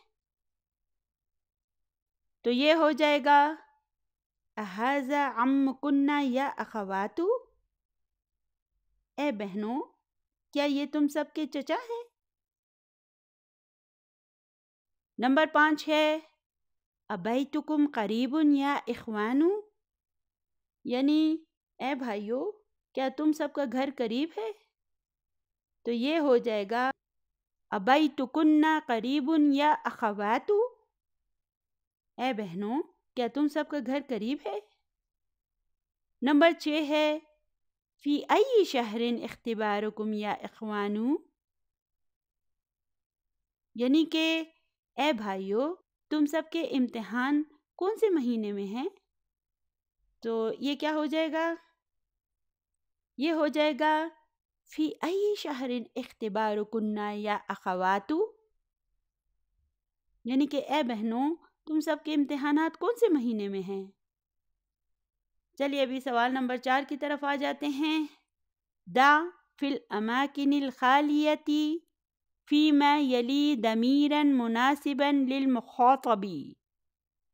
تو یہ ہو جائے گا اہذا عمکن یا اخواتو، اے بہنوں کیا یہ تم سب کے چچا ہیں؟ نمبر 5 ہے ابیتکم قریب یا اخوانو، یعنی اے بھائیو کیا تم سب کا گھر قریب ہے؟ تو یہ ہو جائے گا ابیتکن قریب یا اخواتو، اے بہنوں کیا تم سب کا گھر قریب ہے؟ نمبر 6 ہے فی ای شہر اختبارکم یا اخوانو، یعنی کہ اے بھائیو تم سب کے امتحان کون سے مہینے میں ہیں؟ تو یہ کیا ہو جائے گا؟ یہ ہو جائے گا فی ای شہر اختبارکن یا اخواتو، یعنی کہ اے بہنوں تم سب کے امتحانات کون سے مہینے میں ہیں؟ چلیے ابھی سوال نمبر 4 کی طرف آ جاتے ہیں. دا فی الاماکن الخالیتی فیما یلی ضمیرا مناسبا للمخاطب،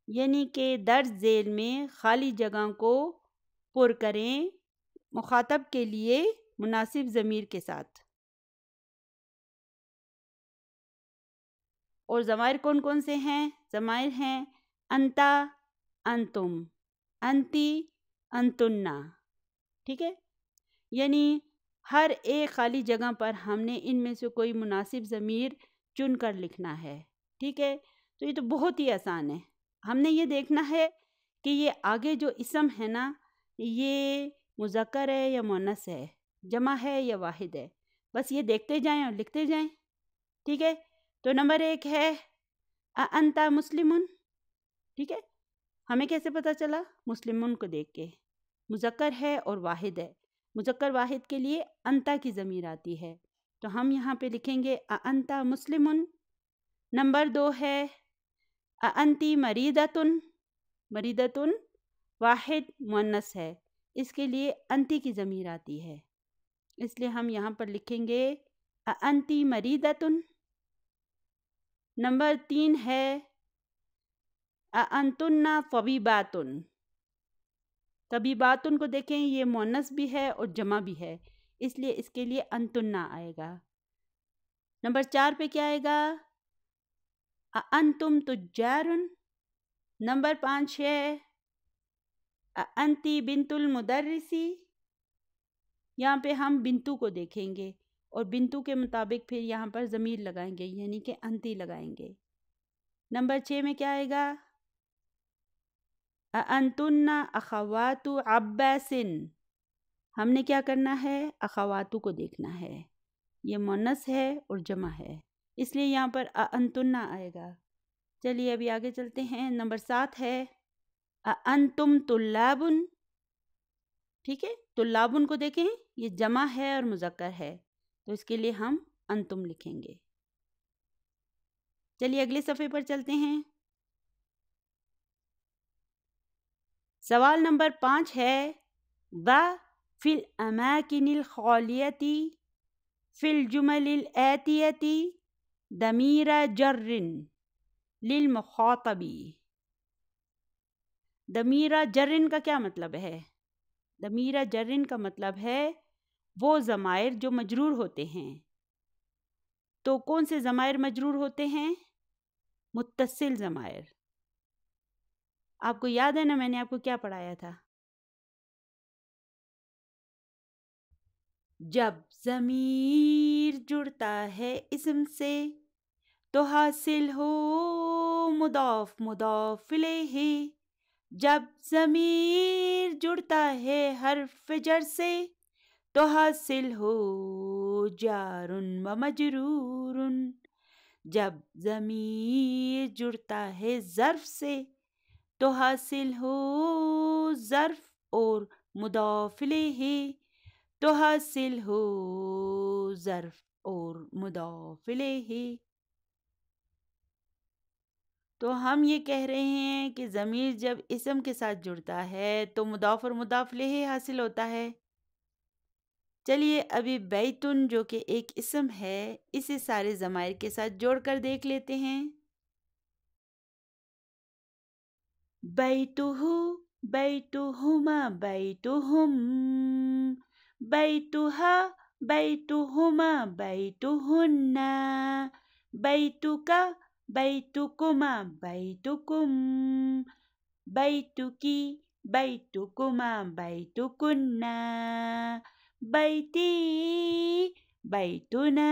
یعنی کہ درج ذیل میں خالی جگہ کو پر کریں مخاطب کے لیے مناسب ضمیر کے ساتھ. اور ضمائر کون کون سے ہیں؟ ضمائر ہیں انتا، انتم، انتی، انتنہ. ٹھیک ہے، یعنی ہر ایک خالی جگہ پر ہم نے ان میں سے کوئی مناسب ضمیر چن کر لکھنا ہے. ٹھیک ہے، تو یہ تو بہت ہی آسان ہے. ہم نے یہ دیکھنا ہے کہ یہ آگے جو اسم ہے نا یہ مذکر ہے یا مؤنث ہے، جمع ہے یا واحد ہے، بس یہ دیکھتے جائیں اور لکھتے جائیں. ٹھیک ہے. تو نمبر 1 ہے انت مسلمن. ٹھیک ہے. ہمیں کیسے پتہ چلا؟ مسلمن کو دیکھ کے. مذکر ہے اور واحد ہے. مذکر واحد کے لیے انتا کی ضمیر آتی ہے، تو ہم یہاں پہ لکھیں گے انت مسلمن. نمبر 2 ہے انتی مریدتن. مریدتن واحد مؤنث ہے، اس کے لیے انتی کی ضمیر آتی ہے، اس لیے ہم یہاں پر لکھیں گے انتی مریدتن. نمبر 3 ہے انتن طبیباتن. طبیباتن کو دیکھیں یہ مؤنث بھی ہے اور جمع بھی ہے، اس لیے اس کے لیے انتن آئے گا. نمبر 4 پہ کیا آئے گا؟ انتم تجارن. نمبر 5 ہے انتی بنت المدرسی. یہاں پہ ہم بنتو کو دیکھیں گے اور بنتو کے مطابق پھر یہاں پر ضمیر لگائیں گے، یعنی کہ انتی لگائیں گے. نمبر 6 میں کیا آئے گا؟ انتن اخوات عباس. ہم نے کیا کرنا ہے؟ اخواتو کو دیکھنا ہے، یہ مؤنث ہے اور جمع ہے، اس لیے یہاں پر انتن آئے گا. چلیے ابھی آگے چلتے ہیں. نمبر 7 ہے انتم طلابن. ٹھیک ہے. طلابن کو دیکھیں یہ جمع ہے اور مذکر ہے، تو اس کے لیے ہم انتم لکھیں گے. چلیے اگلے صفحے پر چلتے ہیں. سوال نمبر 5 ہے ضع فی الاماکن الخالیتی فی الجمل الآتیتی ضمیر جر للمخاطبی. ضمیر جرن کا کیا مطلب ہے؟ ضمیر جرن کا مطلب ہے وہ ضمائر جو مجرور ہوتے ہیں. تو کون سے ضمائر مجرور ہوتے ہیں؟ متصل ضمائر. آپ کو یاد ہے نا میں نے آپ کو کیا پڑھایا تھا؟ جب ضمیر جڑتا ہے اسم سے تو حاصل ہو مضاف مضاف الیہ. جب ضمیر جڑتا ہے حرف جر سے تو حاصل ہو جار و مجرور. جب ضمیر جڑتا ہے ظرف سے تو حاصل ہو ظرف اور مضاف الیہ، تو حاصل ہو ظرف اور مضاف الیہ. تو ہم یہ کہہ رہے ہیں کہ ضمیر جب اسم کے ساتھ جڑتا ہے تو مضاف اور مضاف الیہ حاصل ہوتا ہے. چلیے ابھی بیتن جو کہ ایک اسم ہے اسے سارے ضمائر کے ساتھ جوڑ کر دیکھ لیتے ہیں. بیتہ بیتہما بیتہم بیتہا بیتہما بیتہن بیتک بیتکما بیتکم بیتکی بیتکما بیتکن بیتی بیتنا.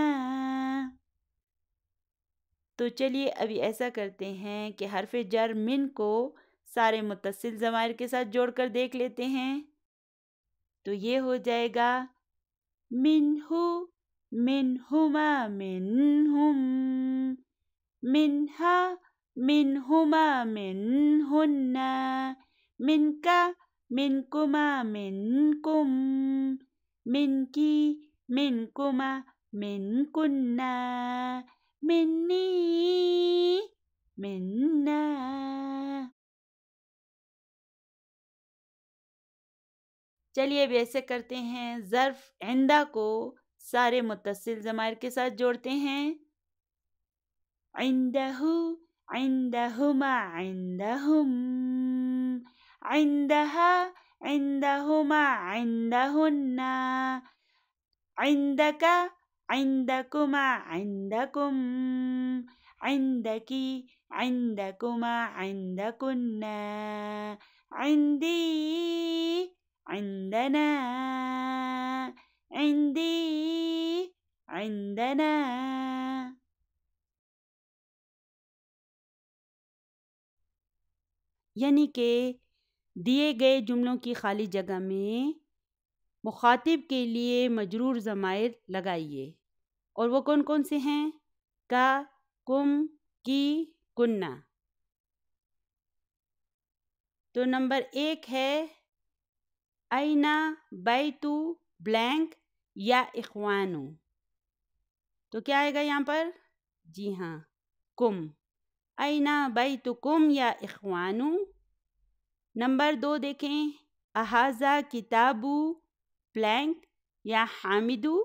تو چلیے ابھی ایسا کرتے ہیں کہ حرف جر من کو سارے متصل ضمائر کے ساتھ جوڑ کر دیکھ لیتے ہیں. تو یہ ہو جائے گا منہ منہما منہم منہا منہما منہن منکا منکما منکم منکی منکما منکن منی منا. چلیے اب ایسے کرتے ہیں ظرف عندہ کو سارے متصل ضمائر کے ساتھ جوڑتے ہیں. عندہ عندہما عندہم عندہا عندہما عندہن عندک عندکما عندکم عندکی عندکما عندکن عندی عندنا عندی عندنا. یعنی کہ دیے گئے جملوں کی خالی جگہ میں مخاطب کے لیے مجرور ضمائر لگائیے، اور وہ کون کون سے ہیں؟ کا، کم، کی، کننا۔ تو نمبر 1 ہے اینا بیتو بلینک یا اخوانو، تو کیا آئے گا یہاں پر؟ جی ہاں، کم، اینا بیتکم یا اخوانو۔ نمبر 2 دیکھیں، احاذا کتابو بلینک یا حامدو،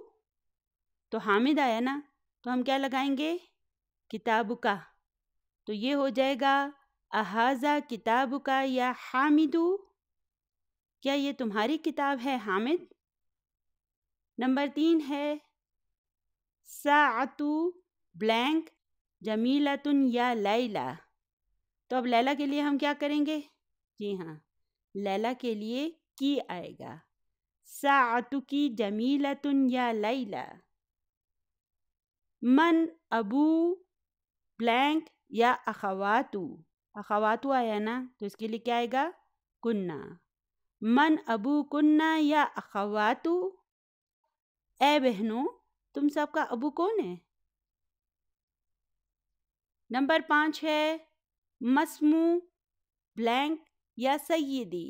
تو حامد آیا نا، تو ہم کیا لگائیں گے؟ کتابو کا، تو یہ ہو جائے گا احاذا کتابو کا یا حامدو، کیا یہ تمہاری کتاب ہے حامد؟ نمبر 3 ہے ساعتو بلینک جمیلتن یا لیلہ، تو اب لیلہ کے لیے ہم کیا کریں گے؟ جی ہاں، لیلہ کے لیے کی آئے گا، ساعتو کی جمیلتن یا لیلہ۔ من ابو بلینک یا اخواتو، اخواتو آیا نا، تو اس کے لیے کیا آئے گا؟ کننا، من ابو کننا یا اخواتو، اے بہنوں تم سب کا ابو کون ہے؟ نمبر 5 ہے مسمو بلینک یا سیدی،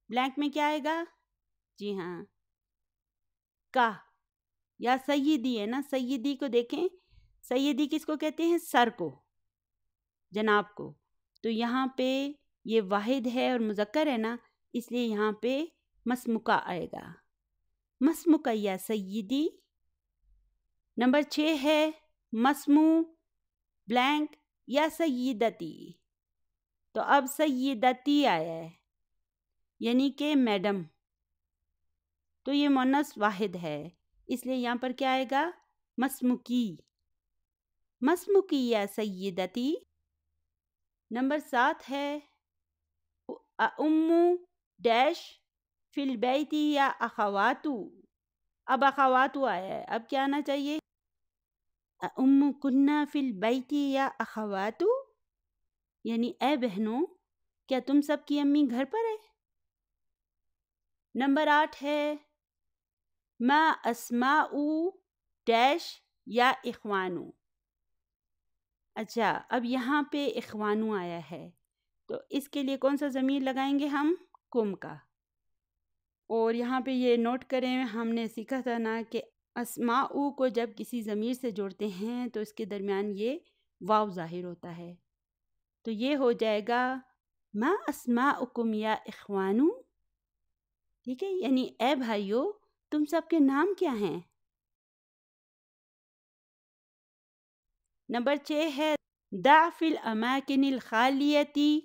بلینک میں کیا آئے گا؟ جی ہاں، کا یا سیدی ہے نا، سیدی کو دیکھیں، سیدی کس کو کہتے ہیں؟ سر کو، جناب کو، تو یہاں پہ یہ واحد ہے اور مذکر ہے نا، اس لیے یہاں پہ مسمکا آئے گا، مسمکا یا سیدی۔ نمبر 6 ہے مسمو بلینک یا سیدتی، تو اب سیدتی آیا ہے یعنی کہ میڈم، تو یہ مؤنث واحد ہے، اس لیے یہاں پر کیا آئے گا؟ مسمکی، مسمکی یا سیدتی۔ نمبر 7 ہے امو ڈیش فی البیتی یا اخواتو، اب اخواتو آیا ہے، اب کیا آنا چاہیے؟ ام کننا فی البیتی یا اخواتو، یعنی اے بہنوں کیا تم سب کی امی گھر پر ہے؟ نمبر 8 ہے ما اسماء ڈیش یا اخوانو، اچھا اب یہاں پہ اخوانو آیا ہے، تو اس کے لیے کون سا ضمیر لگائیں گے ہم؟ کم کا، اور یہاں پہ یہ نوٹ کریں، ہم نے سیکھا تھا نا کہ اسماء کو جب کسی ضمیر سے جوڑتے ہیں تو اس کے درمیان یہ واو ظاہر ہوتا ہے، تو یہ ہو جائے گا ما اسماءکم یا اخوانو، ٹھیک ہے، یعنی اے بھائیو تم سب کے نام کیا ہیں؟ نمبر 6 ہے دع فی الاماکن الخالیتی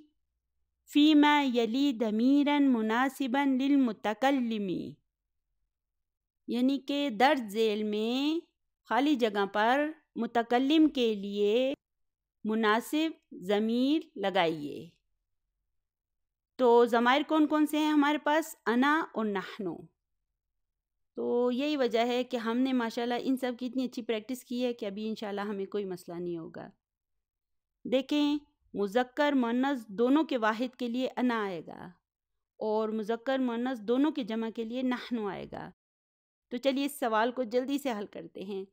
فیما یلی ضمیرا مناسبا للمتکلم، یعنی کہ درج ذیل میں خالی جگہ پر متکلم کے لیے مناسب ضمیر لگائیے۔ تو ضمائر کون کون سے ہیں ہمارے پاس؟ انا اور نحنو، تو یہی وجہ ہے کہ ہم نے ماشاءاللہ ان سب کی اتنی اچھی پریکٹس کی ہے کہ ابھی انشاءاللہ ہمیں کوئی مسئلہ نہیں ہوگا۔ دیکھیں مذکر مؤنث دونوں کے واحد کے لیے انا آئے گا، اور مذکر مؤنث دونوں کے جمع کے لیے نحنو آئے گا۔ تو چلیے اس سوال کو جلدی سے حل کرتے ہیں،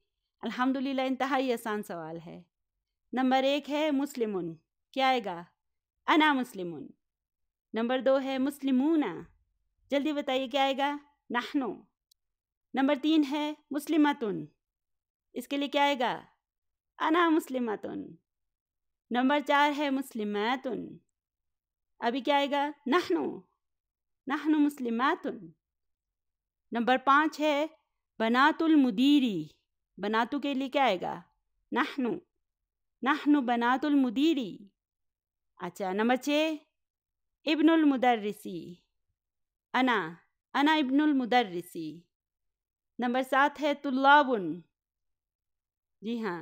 الحمدللہ انتہائی آسان سوال ہے۔ نمبر 1 ہے مسلمون، کیا آئے گا؟ انا مسلمون۔ نمبر 2 ہے مسلمون، جلدی بتائیے کیا آئے گا؟ نحنو۔ نمبر 3 ہے مسلمتن، اس کے لیے کیا آئے گا؟ انا مسلمتن۔ نمبر 4 ہے مسلماتن، ابھی کیا آئے گا؟ نحنو، نحنو مسلماتن۔ نمبر 5 ہے بنات المدیری، بناتو کے لیے کیا آئے گا؟ نحنو، نحنو بنات المدیری۔ اچھا نمبر 6 ابن المدرسی، انا ابن المدرسی۔ نمبر 7 ہے طلابن، جی ہاں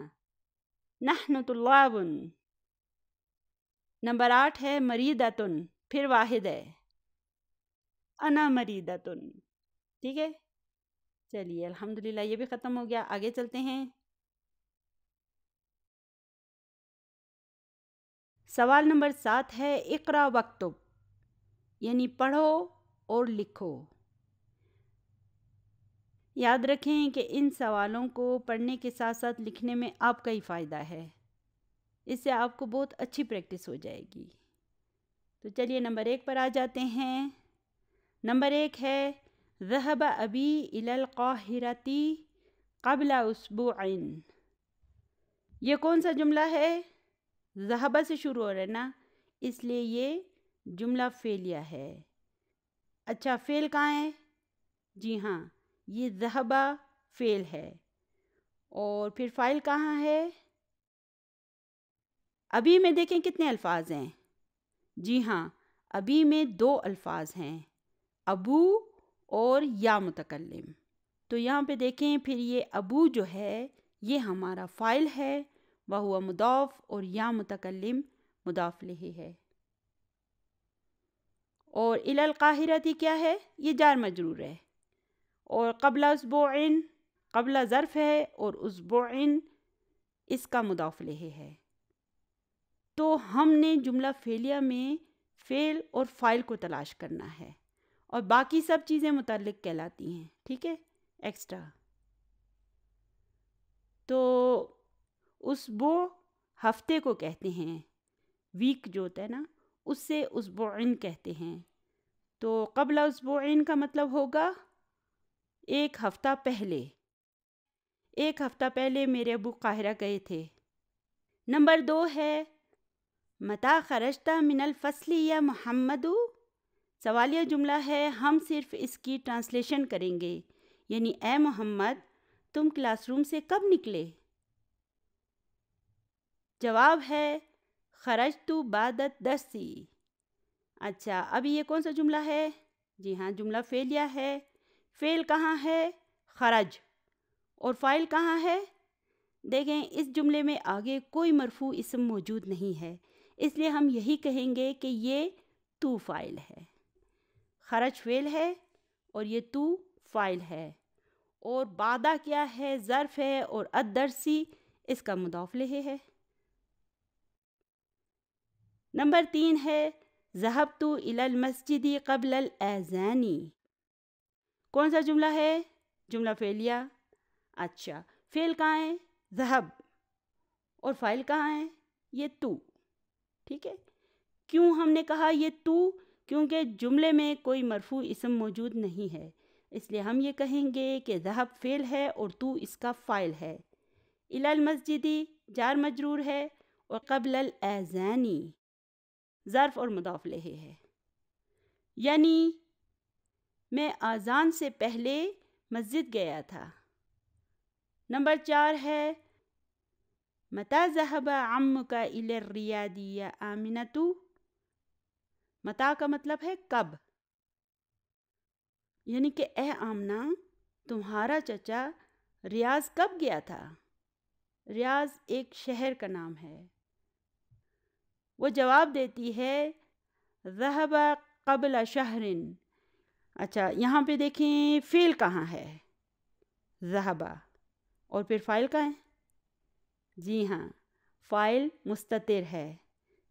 نحن طلابن۔ نمبر 8 ہے مریدتن، پھر واحد ہے، انا مریدتن، ٹھیک ہے۔ چلیے الحمدللہ یہ بھی ختم ہو گیا، آگے چلتے ہیں۔ سوال نمبر 7 ہے اقرا وکتب، یعنی پڑھو اور لکھو۔ یاد رکھیں کہ ان سوالوں کو پڑھنے کے ساتھ ساتھ لکھنے میں آپ کا ہی فائدہ ہے، اس سے آپ کو بہت اچھی پریکٹس ہو جائے گی۔ تو چلیے نمبر 1 پر آ جاتے ہیں۔ نمبر 1 ہے ذهب ابی الی القاہرۃ قبل اسبوع۔ یہ کون سا جملہ ہے؟ ذهب سے شروع ہو رہا ہے نا، اس لیے یہ جملہ فعلیہ ہے۔ اچھا، فعل کہاں ہے؟ جی ہاں، یہ ذهب فعل ہے، اور پھر فاعل کہاں ہے؟ ابھی میں دیکھیں کتنے الفاظ ہیں؟ جی ہاں، ابھی میں 2 الفاظ ہیں، ابو اور یا متکلم۔ تو یہاں پہ دیکھیں پھر یہ ابو جو ہے یہ ہمارا فاعل ہے، وہو مضاف، اور یا متکلم مضاف الیہ ہے۔ اور الی القاہرۃ کیا ہے؟ یہ جار مجرور ہے، اور قبل اسبوع، قبل ظرف ہے اور اسبوع اس کا مضاف الیہ ہے۔ تو ہم نے جملہ فعلیہ میں فعل اور فاعل کو تلاش کرنا ہے، اور باقی سب چیزیں متعلق کہلاتی ہیں، ٹھیک ہے، ایکسٹرا۔ تو اسبوع ہفتے کو کہتے ہیں، ویک جو ہوتا ہے نا اس سے اسبوعین کہتے ہیں۔ تو قبل اسبوعین کا مطلب ہوگا 1 ہفتہ پہلے۔ 1 ہفتہ پہلے میرے ابو قاہرہ گئے تھے۔ نمبر 2 ہے متی خرجت من الفصل یا محمد؟ سوالیہ جملہ ہے، ہم صرف اس کی ٹرانسلیشن کریں گے، یعنی اے محمد تم کلاس روم سے کب نکلے؟ جواب ہے خرجت بعد الدرس۔ اچھا، ابھی یہ کون سا جملہ ہے؟ جی ہاں، جملہ فعلیہ ہے۔ فعل کہاں ہے؟ خرج، اور فاعل کہاں ہے؟ دیکھیں اس جملے میں آگے کوئی مرفوع اسم موجود نہیں ہے، اس لیے ہم یہی کہیں گے کہ یہ تو فاعل ہے۔ خرج فعل ہے اور یہ تو فاعل ہے، اور بعدہ کیا ہے؟ ظرف ہے، اور الدرسی اس کا مضاف الیہ ہے۔ نمبر 3 ہے ذهبت الی المسجد قبل الاذان۔ کون سا جملہ ہے؟ جملہ فعلیہ۔ اچھا، فعل کہاں ہے؟ ذهب، اور فاعل کہاں ہے؟ یہ تو، ٹھیک ہے۔ کیوں ہم نے کہا یہ تو؟ کیونکہ جملے میں کوئی مرفوع اسم موجود نہیں ہے، اس لیے ہم یہ کہیں گے کہ ذهب فعل ہے اور تو اس کا فاعل ہے۔ الی المسجد جار مجرور ہے، اور قبل الاذان ظرف اور مضاف الیہ ہے، یعنی میں اذان سے پہلے مسجد گیا تھا۔ نمبر 4 ہے متی ذهب عمک الی الریاض یا آمنۃ؟ متی کا مطلب ہے کب، یعنی کہ اے آمنہ تمہارا چچا ریاض کب گیا تھا؟ ریاض ایک شہر کا نام ہے۔ وہ جواب دیتی ہے ذهب قبل شہر۔ اچھا، یہاں پہ دیکھیں فعل کہاں ہے؟ ذهب، اور پھر فاعل کہاں ہے؟ جی ہاں، فاعل مستتر ہے،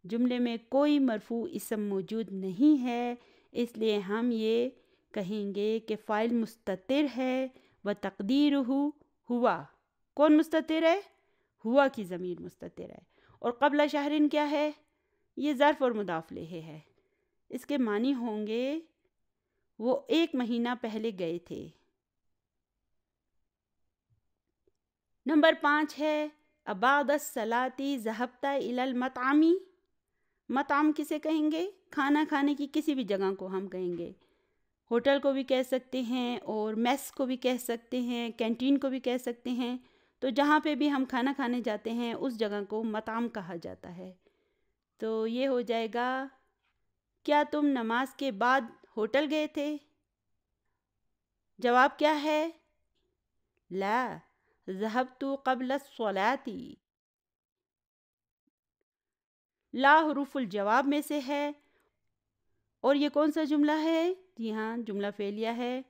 جملے میں کوئی مرفوع اسم موجود نہیں ہے، اس لیے ہم یہ کہیں گے کہ فاعل مستتر ہے، و تقدیرہ ہوا۔ کون مستتر ہے؟ ہوا کی ضمیر مستتر ہے، اور قبل شہرین کیا ہے؟ یہ ظرف اور مضاف الیہ ہے، اس کے معنی ہوں گے وہ 1 مہینہ پہلے گئے تھے۔ نمبر 5 ہے بعد الصلاۃ ذهبت الی المطعم۔ مطعم کسے کہیں گے؟ کھانا کھانے کی کسی بھی جگہ کو ہم کہیں گے، ہوٹل کو بھی کہہ سکتے ہیں، اور میس کو بھی کہہ سکتے ہیں، کینٹین کو بھی کہہ سکتے ہیں۔ تو جہاں پہ بھی ہم کھانا کھانے جاتے ہیں اس جگہ کو مطعم کہا جاتا ہے۔ تو یہ ہو جائے گا کیا تم نماز کے بعد ہوٹل گئے تھے؟ جواب کیا ہے؟ لا، ذهبت قبل الصلاۃ۔ لا حروف الجواب میں سے ہے، اور یہ کون سا جملہ ہے؟ جی ہاں، جملہ فعلیہ ہے۔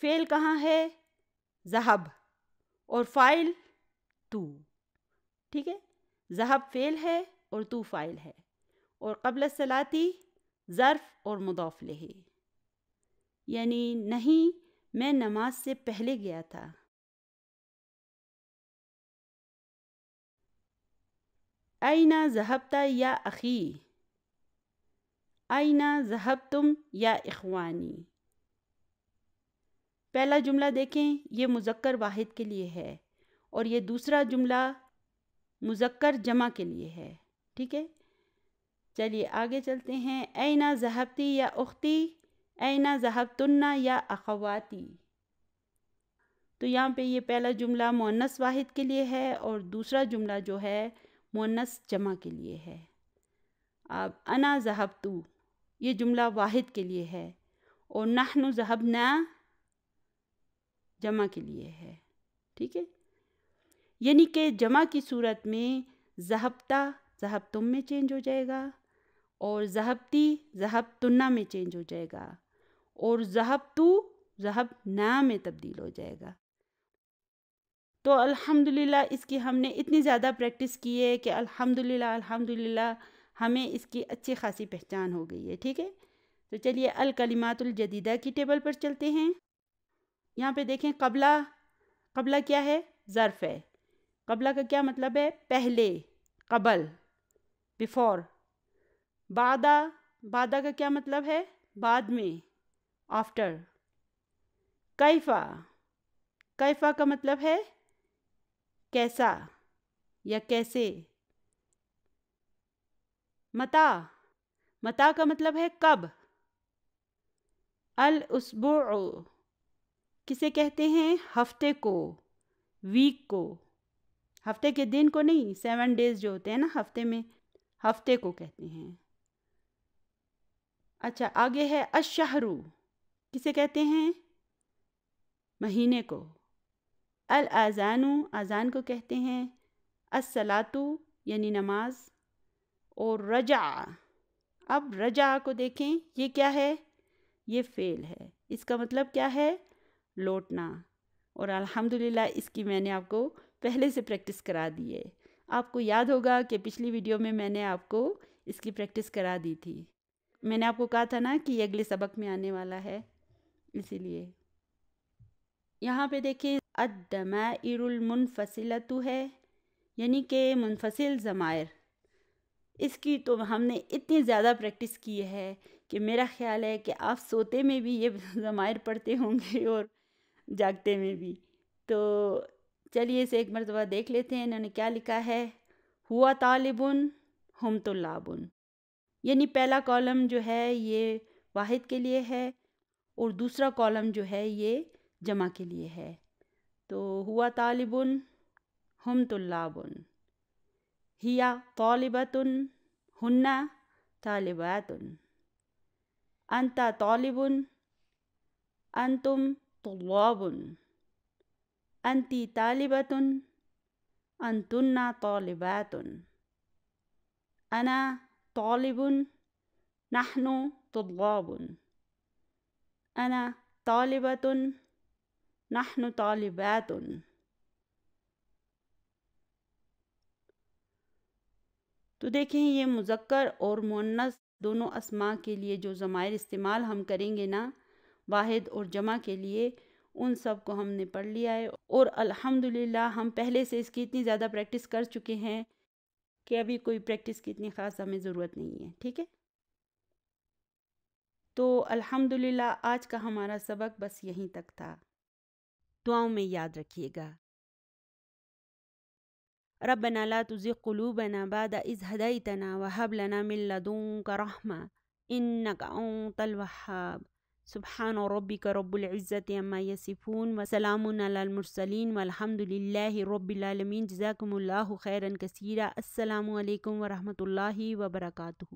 فعل کہاں ہے؟ ذهب، اور فاعل تو، ٹھیک ہے۔ ذهب فعل ہے اور تو فاعل ہے، اور قبل الصلاۃ ظرف اور مضاف الیہ، یعنی نہیں میں نماز سے پہلے گیا تھا۔ أين ذهبت یا اخی، أين ذهبتم یا اخوانی۔ پہلا جملہ دیکھیں، یہ مذکر واحد کے لیے ہے اور یہ دوسرا جملہ مذکر جمع کے لیے ہے، ٹھیک ہے۔ چلیے آگے چلتے ہیں۔ أين ذهبتی یا اختی، أين ذهبتن یا اخواتی۔ تو یہاں پہ یہ پہلا جملہ مؤنث واحد کے لیے ہے اور دوسرا جملہ جو ہے مؤنث جمع کے لیے ہے۔ اب انا ذهبت یہ جملہ واحد کے لیے ہے اور نحن ذهبنا جمع کے لیے ہے، ٹھیک ہے۔ یعنی کہ جمع کی صورت میں ذهبتا ذهبتم میں چینج ہو جائے گا اور ذهبتی ذهبتن میں چینج ہو جائے گا اور ذهبتو ذهبنا میں تبدیل ہو جائے گا۔ تو الحمدللہ اس کی ہم نے اتنی زیادہ پریکٹس کی ہے کہ الحمدللہ ہمیں اس کی اچھی خاصی پہچان ہو گئی ہے، ٹھیک ہے۔ تو چلیے الکلمات الجدیدہ کی ٹیبل پر چلتے ہیں۔ یہاں پہ دیکھیں قبلہ کیا ہے؟ ظرف ہے۔ قبلہ کا کیا مطلب ہے؟ پہلے، قبل، بیفور۔ بعدہ کا کیا مطلب ہے؟ بعد میں، آفٹر۔ کیفا کا مطلب ہے کیسا یا کیسے۔ متا کا مطلب ہے کب۔ الاسبوع کسے کہتے ہیں؟ ہفتے کو، ویک کو، ہفتے کے دن کو نہیں، 7 days جو ہوتے ہیں نا ہفتے میں، ہفتے کو کہتے ہیں۔ اچھا آگے ہے الشہر، کسے کہتے ہیں؟ مہینے کو۔ الاذان اذان کو کہتے ہیں۔ الصلاۃ یعنی نماز۔ اور رجع، اب رجع کو دیکھیں، یہ کیا ہے؟ یہ فعل ہے، اس کا مطلب کیا ہے؟ لوٹنا۔ اور الحمدللہ اس کی میں نے آپ کو پہلے سے پریکٹس کرا دی ہے۔ آپ کو یاد ہوگا کہ پچھلی ویڈیو میں نے آپ کو اس کی پریکٹس کرا دی تھی۔ میں نے آپ کو کہا تھا نا کہ یہ اگلے سبق میں آنے والا ہے، اسی لیے۔ یہاں پہ دیکھیں الضمائر المنفصلۃ ہے، یعنی کہ منفصل ضمائر۔ اس کی تو ہم نے اتنی زیادہ پریکٹس کی ہے کہ میرا خیال ہے کہ آپ سوتے میں بھی یہ ضمائر پڑھتے ہوں گے اور جاگتے میں بھی۔ تو چلیے اسے ایک مرتبہ دیکھ لیتے ہیں۔ انہوں نے کیا لکھا ہے؟ ہوا طالب ہم طلاب، یعنی پہلا کالم جو ہے یہ واحد کے لیے ہے اور دوسرا کالم جو ہے یہ جمع کے لیے ہے۔ تو ہوا طالب ہم طلاب، ہیا طالبۃ ہن طالبات، انت طالب انتم طلاب، انتی طالبۃ انتن طالبات، انا طالب نحن طلاب، انا طالبۃ نحن طالبات۔ تو دیکھیں یہ مذکر اور مؤنث دونوں اسماء کے لیے جو ضمائر استعمال ہم کریں گے نا واحد اور جمع کے لیے، ان سب کو ہم نے پڑھ لیا ہے اور الحمدللہ ہم پہلے سے اس کی اتنی زیادہ پریکٹس کر چکے ہیں کہ ابھی کوئی پریکٹس کی اتنی خاص ہمیں ضرورت نہیں ہے، ٹھیک ہے۔ تو الحمدللہ آج کا ہمارا سبق بس یہیں تک تھا۔ دعاؤں میں یاد رکھیے گا۔ ربنا لا تزغ قلوبنا بعد إذ هديتنا وهب لنا من لدنك رحمة إنك أنت الوهاب۔ سبحان ربك رب العزة عما يصفون وسلام على المرسلين والحمد لله رب العالمين۔ جزاكم الله خيرا كثيرا۔ السلام علیکم ورحمۃ اللہ وبرکاتہ۔